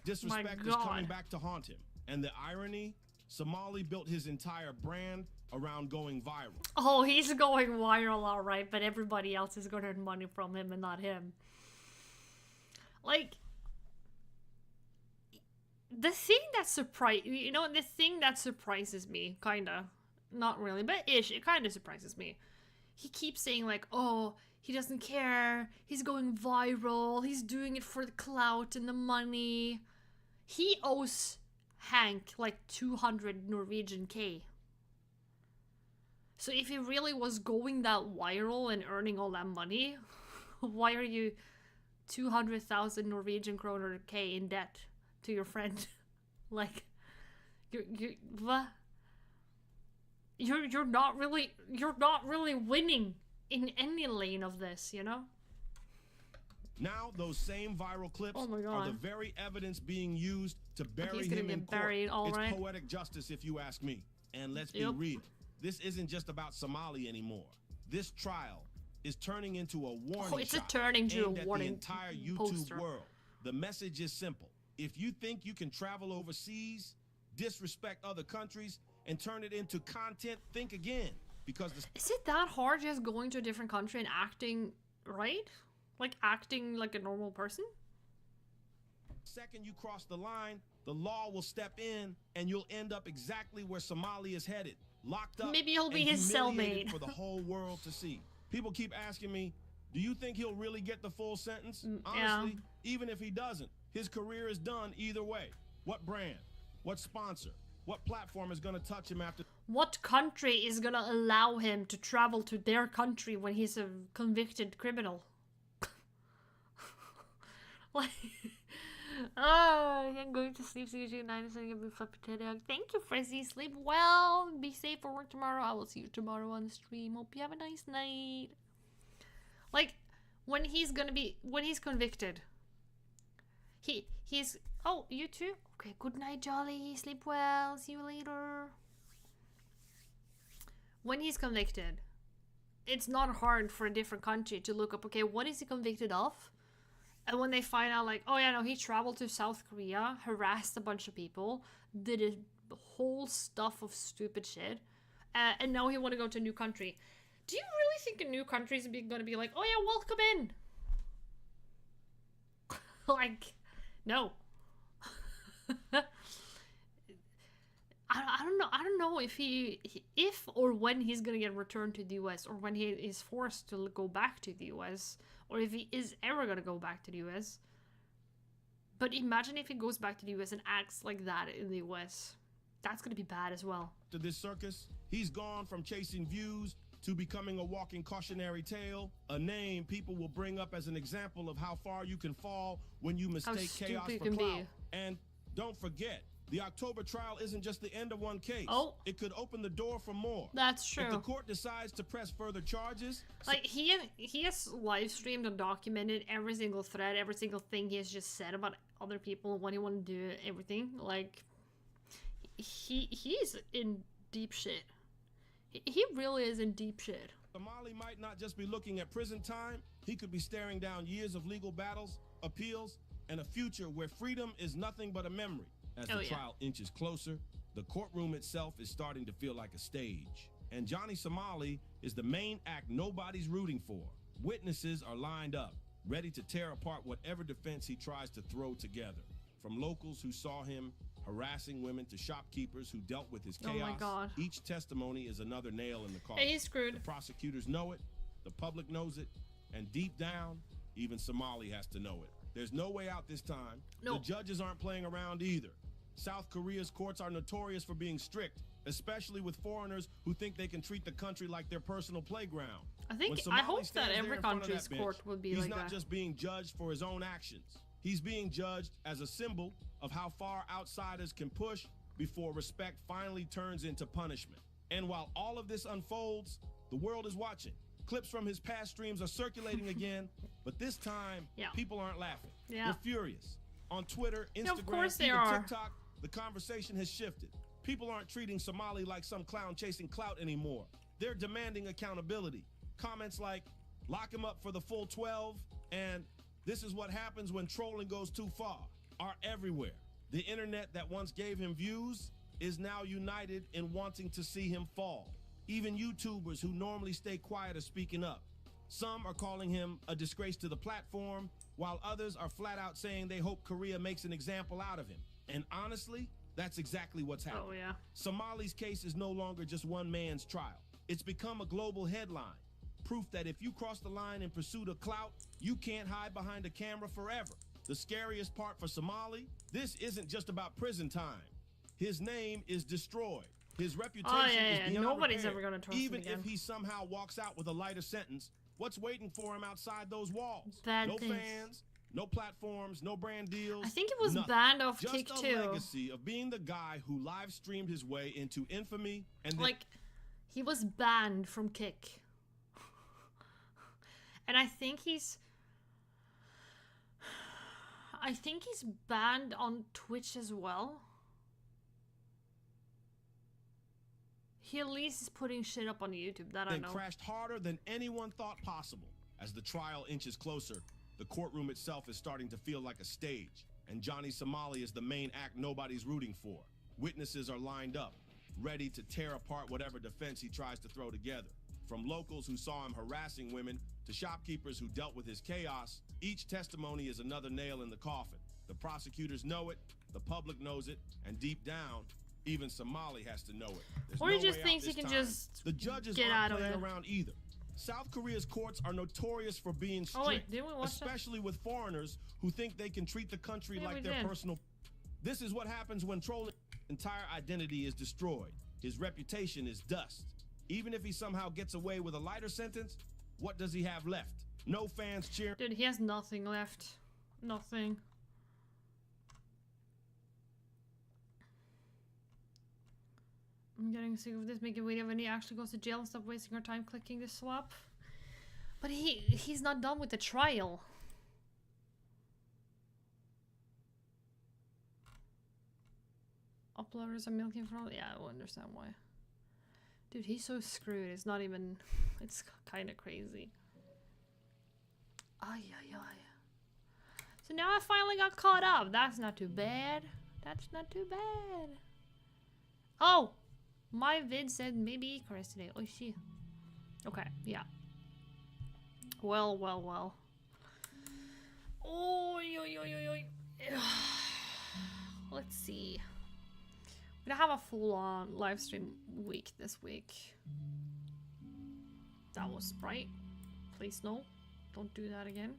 Disrespect is coming back to haunt him. And the irony, Somali built his entire brand around going viral. Oh, he's going viral, alright, but everybody else is gonna earn money from him and not him. Like, the thing that surprises me, kinda, not really, but ish, it kinda surprises me. He keeps saying like, oh, he doesn't care, he's going viral, he's doing it for the clout and the money. He owes Hank like 200 Norwegian K. So if he really was going that viral and earning all that money, why are you 200,000 Norwegian kroner K in debt to your friend? Like, you're not really winning in any lane of this, you know? Now those same viral clips are the very evidence being used to bury him in court. It's poetic justice, if you ask me. And let's be real, this isn't just about Somali anymore. This trial is turning into a warning it's a shot turning to aimed a at warning the entire YouTube poster. world. The message is simple. If you think you can travel overseas, disrespect other countries, and turn it into content, think again. Because is it that hard just going to a different country and acting right? Like acting like a normal person? Second you cross the line, the law will step in and you'll end up exactly where Somali is headed. Locked up. Maybe he'll be and his humiliated cellmate. for the whole world to see. People keep asking me, do you think he'll really get the full sentence? Honestly, even if he doesn't, his career is done either way. What brand? What sponsor? What platform is going to touch him after? What country is gonna allow him to travel to their country when he's a convicted criminal? Like, oh, I'm going to sleep. See you tonight. Thank you, Frizzy. Sleep well. Be safe for work tomorrow. I will see you tomorrow on the stream. Hope you have a nice night. Like, when he's convicted, he's. Oh, you too. Okay. Good night, Jolly. Sleep well. See you later. When he's convicted, it's not hard for a different country to look up, okay, what is he convicted of? And when they find out, like, oh yeah, no, he traveled to South Korea, harassed a bunch of people, did a whole stuff of stupid shit, and now he want to go to a new country. Do you really think a new country is gonna be like, oh yeah, welcome in? Like, no. I don't know if or when he's gonna get returned to the US, or when he is forced to go back to the US, or if he is ever gonna go back to the US. But imagine if he goes back to the US and acts like that in the US. That's gonna be bad as well. To this circus, he's gone from chasing views to becoming a walking cautionary tale, a name people will bring up as an example of how far you can fall when you mistake chaos for clout. And don't forget, the October trial isn't just the end of one case. Oh. It could open the door for more. That's true. If the court decides to press further charges... Like, he has live streamed and documented every single thread, every single thing he has just said about other people, what he want to do, everything. Like, he's in deep shit. He really is in deep shit. Somali might not just be looking at prison time. He could be staring down years of legal battles, appeals, and a future where freedom is nothing but a memory. As the trial inches closer, the courtroom itself is starting to feel like a stage. And Johnny Somali is the main act nobody's rooting for. Witnesses are lined up, ready to tear apart whatever defense he tries to throw together. From locals who saw him harassing women to shopkeepers who dealt with his chaos. Oh my God. Each testimony is another nail in the coffin. Hey, he's screwed. The prosecutors know it, the public knows it, and deep down, even Somali has to know it. There's no way out this time. No. The judges aren't playing around either. South Korea's courts are notorious for being strict, especially with foreigners who think they can treat the country like their personal playground. I hope that every country's court would be like that. He's not just being judged for his own actions. He's being judged as a symbol of how far outsiders can push before respect finally turns into punishment. And while all of this unfolds, the world is watching. Clips from his past streams are circulating again, but this time, people aren't laughing. They're furious. On Twitter, Instagram, of course they even are. TikTok, the conversation has shifted. People aren't treating Somali like some clown chasing clout anymore. They're demanding accountability. Comments like, lock him up for the full 12, and this is what happens when trolling goes too far, are everywhere. The internet that once gave him views is now united in wanting to see him fall. Even YouTubers who normally stay quiet are speaking up. Some are calling him a disgrace to the platform, while others are flat out saying they hope Korea makes an example out of him. And honestly, that's exactly what's happening. Oh, yeah. Somali's case is no longer just one man's trial. It's become a global headline. Proof that if you cross the line in pursuit of clout, you can't hide behind a camera forever. The scariest part for Somali, this isn't just about prison time. His name is destroyed. His reputation is beyond Nobody's repair. ever gonna trust him Even again. if he somehow walks out with a lighter sentence, what's waiting for him outside those walls? Bad no things. fans, no platforms, no brand deals. I think he was nothing. banned off Just Kick a too. legacy of being the guy who live streamed his way into infamy and then Like, he was banned from Kick. And I think he's banned on Twitch as well. He at least is putting shit up on YouTube, that I then know. crashed harder than anyone thought possible. As the trial inches closer, the courtroom itself is starting to feel like a stage, and Johnny Somali is the main act nobody's rooting for. Witnesses are lined up, ready to tear apart whatever defense he tries to throw together. From locals who saw him harassing women to shopkeepers who dealt with his chaos, each testimony is another nail in the coffin. The prosecutors know it, the public knows it, and deep down, even Somali has to know it. There's Or he no just way thinks out he this can time. just The judges get aren't out of playing it. around either. South Korea's courts are notorious for being strict, Oh wait, did we watch that? especially with foreigners who think they can treat the country Yeah, we like their did. personal. This is what happens when trolling entire identity is destroyed. His reputation is dust. Even if he somehow gets away with a lighter sentence, what does he have left? No fans cheering. Dude, he has nothing left. Nothing. I'm getting sick of this. Make it wait when he actually goes to jail and stop wasting our time clicking the swap. But he's not done with the trial. Uploaders are milking for all. Yeah, I understand why. Dude, he's so screwed. It's not even. It's kind of crazy. Ay, ay, ay. So now I finally got caught up. That's not too bad. That's not too bad. Oh! My vid said maybe Icarus today. Oh, shit. Okay, yeah. Well, well, well. Oh, yo, yo, yo, yo. Let's see. I'm gonna have a full-on live stream week this week. That was Sprite. Please no. Don't do that again.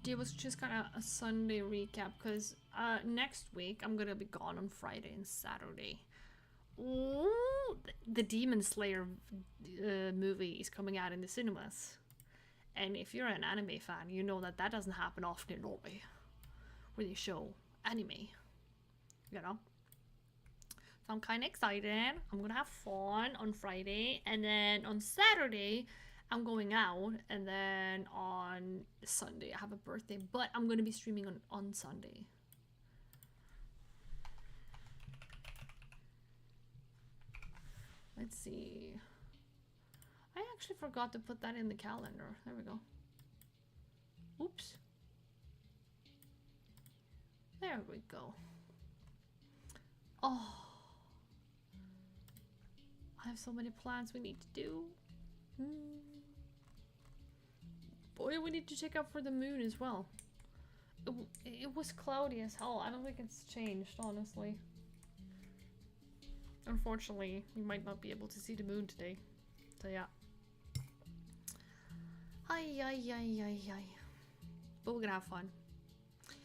It was just kind of a Sunday recap because next week I'm gonna be gone on Friday and Saturday. Ooh, the Demon Slayer movie is coming out in the cinemas, and if you're an anime fan, you know that that doesn't happen often in Norway, where they show anime. You know. So I'm kind of excited. I'm gonna have fun on Friday, and then on Saturday I'm going out, and then on Sunday I have a birthday, but I'm gonna be streaming on Sunday. Let's see. I actually forgot to put that in the calendar. There we go. Oops. There we go. Oh. I have so many plans we need to do. Boy, we need to check out for the moon as well. It was cloudy as hell. I don't think it's changed, honestly. Unfortunately, we might not be able to see the moon today. So yeah. Ay, ay, ay, ay, ay. But we're gonna have fun.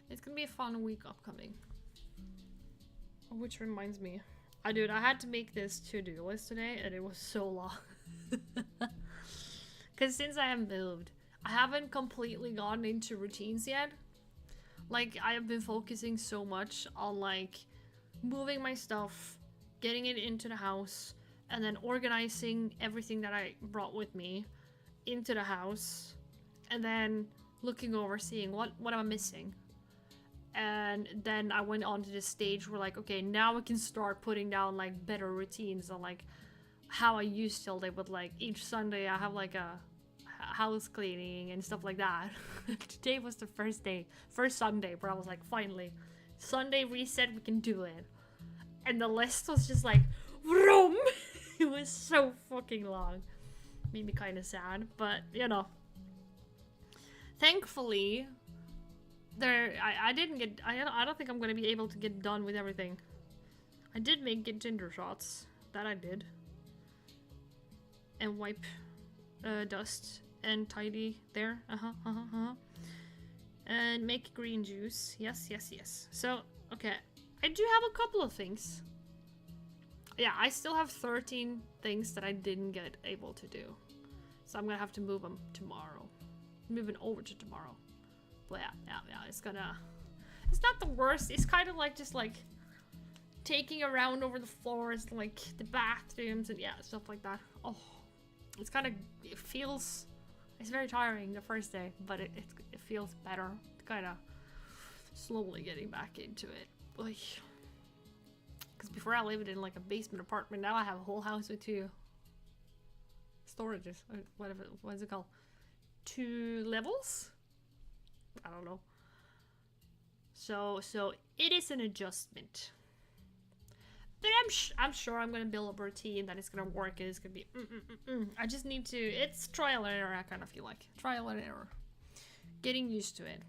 It's gonna be a fun week upcoming. Which reminds me. Dude, I had to make this to-do list today, and it was so long. Because since I have moved, I haven't completely gotten into routines yet. Like, I have been focusing so much on, like, moving my stuff, getting it into the house, and then organizing everything that I brought with me into the house, and then looking over, seeing what am I missing. And then I went on to this stage where, like, okay, now I can start putting down, like, better routines on, like, how I used to live with, like, each Sunday I have, like, a house cleaning and stuff like that. Today was the first Sunday where I was like, finally, Sunday reset, we can do it. And the list was just like, vroom! It was so fucking long. Made me kind of sad, but, you know. Thankfully, I don't think I'm gonna be able to get done with everything. I did get ginger shots. That I did. And wipe dust and tidy there. And make green juice. Yes, yes, yes. So, okay. I do have a couple of things. Yeah, I still have 13 things that I didn't get able to do. So I'm gonna have to move them tomorrow. Moving over to tomorrow. But yeah, it's gonna... It's not the worst. It's kind of like just like taking around over the floors, like the bathrooms and yeah, stuff like that. Oh, it's kind of... It feels... It's very tiring the first day, but it feels better. Kind of slowly getting back into it. Because before I lived in like a basement apartment, now I have a whole house with 2 storages. Or whatever, what is it called? 2 levels? I don't know. So it is an adjustment. But I'm sure I'm gonna build a routine that it's gonna work and it's gonna be I just need to, it's trial and error. I kind of feel like trial and error, getting used to it.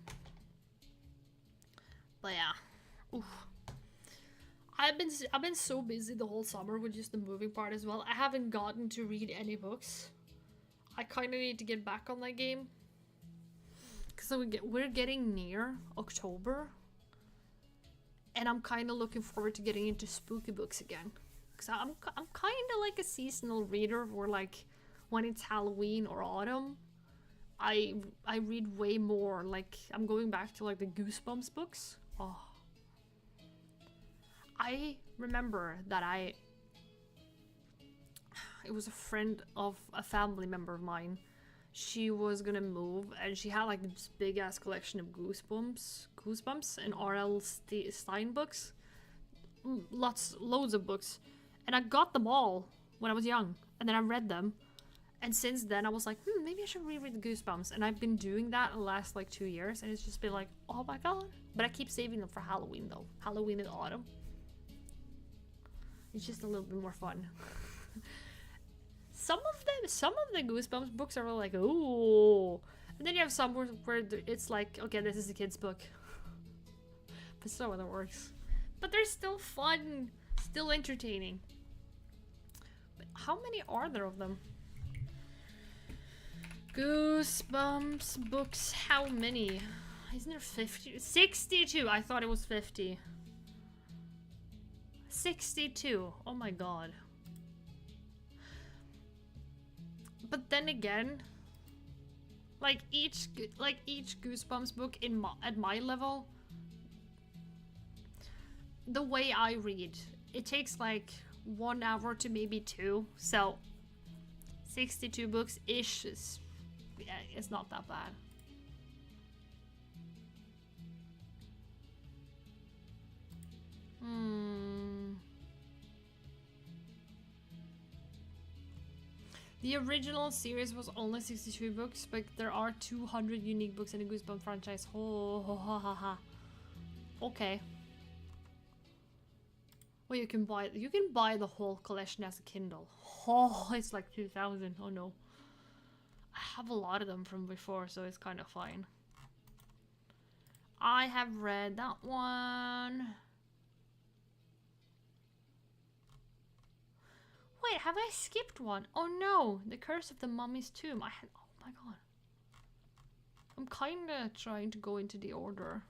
But yeah, oof. I've been so busy the whole summer with just the moving part as well. I haven't gotten to read any books. I kind of need to get back on that game because we're getting near October. And I'm kind of looking forward to getting into spooky books again. Because I'm kind of like a seasonal reader where like when it's Halloween or autumn, I read way more. Like I'm going back to like the Goosebumps books. Oh. I remember that it was a friend of a family member of mine. She was gonna move and she had like this big ass collection of Goosebumps and R.L. Stein books. Loads of books. And I got them all when I was young. And then I read them. And since then I was like, maybe I should reread the Goosebumps. And I've been doing that the last like 2 years. And it's just been like, oh my god. But I keep saving them for Halloween though. Halloween in autumn. It's just a little bit more fun. Some of the Goosebumps books are like, ooh. And then you have some where it's like, okay, this is a kid's book. But so it works. But they're still fun, still entertaining. But how many are there of them? Goosebumps books, how many? Isn't there 50? 62! I thought it was 50. 62! Oh my god. But then again, like each Goosebumps book at my level, the way I read, it takes like 1 hour to maybe 2. So 62 books ish is, yeah, it's not that bad. The original series was only 62 books, but there are 200 unique books in the Goosebumps franchise. Okay. Well, you can buy the whole collection as a Kindle. Oh, it's like 2,000. Oh no. I have a lot of them from before, so it's kind of fine. I have read that one. Wait, have I skipped one? Oh no, The Curse of the Mummy's Tomb. Oh my god. I'm kinda trying to go into the order.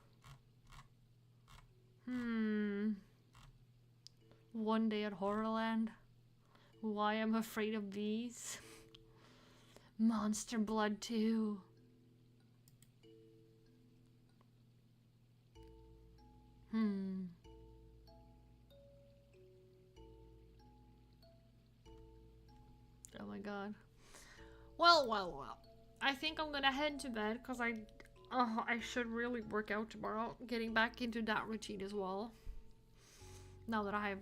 One Day at Horrorland. Why I'm Afraid of Bees. Monster Blood 2. Oh my god. Well. I think I'm gonna head to bed because I should really work out tomorrow. Getting back into that routine as well. Now that I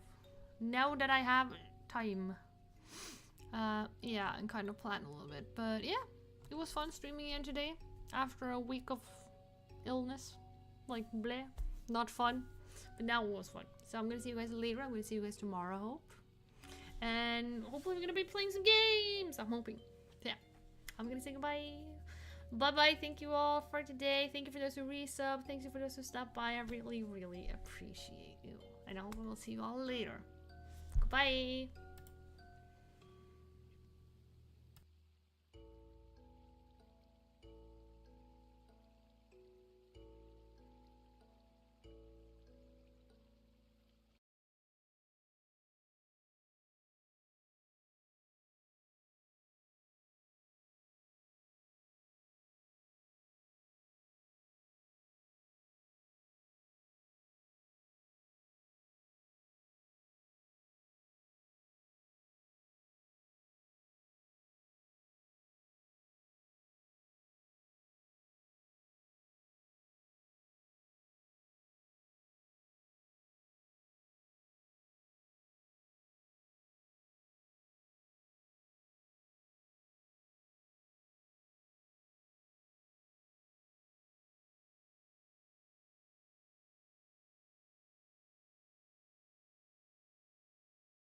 have time. Yeah, and kind of plan a little bit. But yeah, it was fun streaming in today after a week of illness. Like bleh. Not fun. But now it was fun. So I'm gonna see you guys later. I'm gonna see you guys tomorrow, I hope. And hopefully we're gonna be playing some games. I'm hoping. So yeah. I'm gonna say goodbye. Bye-bye. Thank you all for today. Thank you for those who resub. Thank you for those who stopped by. I really, really appreciate you. And I hope I will see you all later. Goodbye.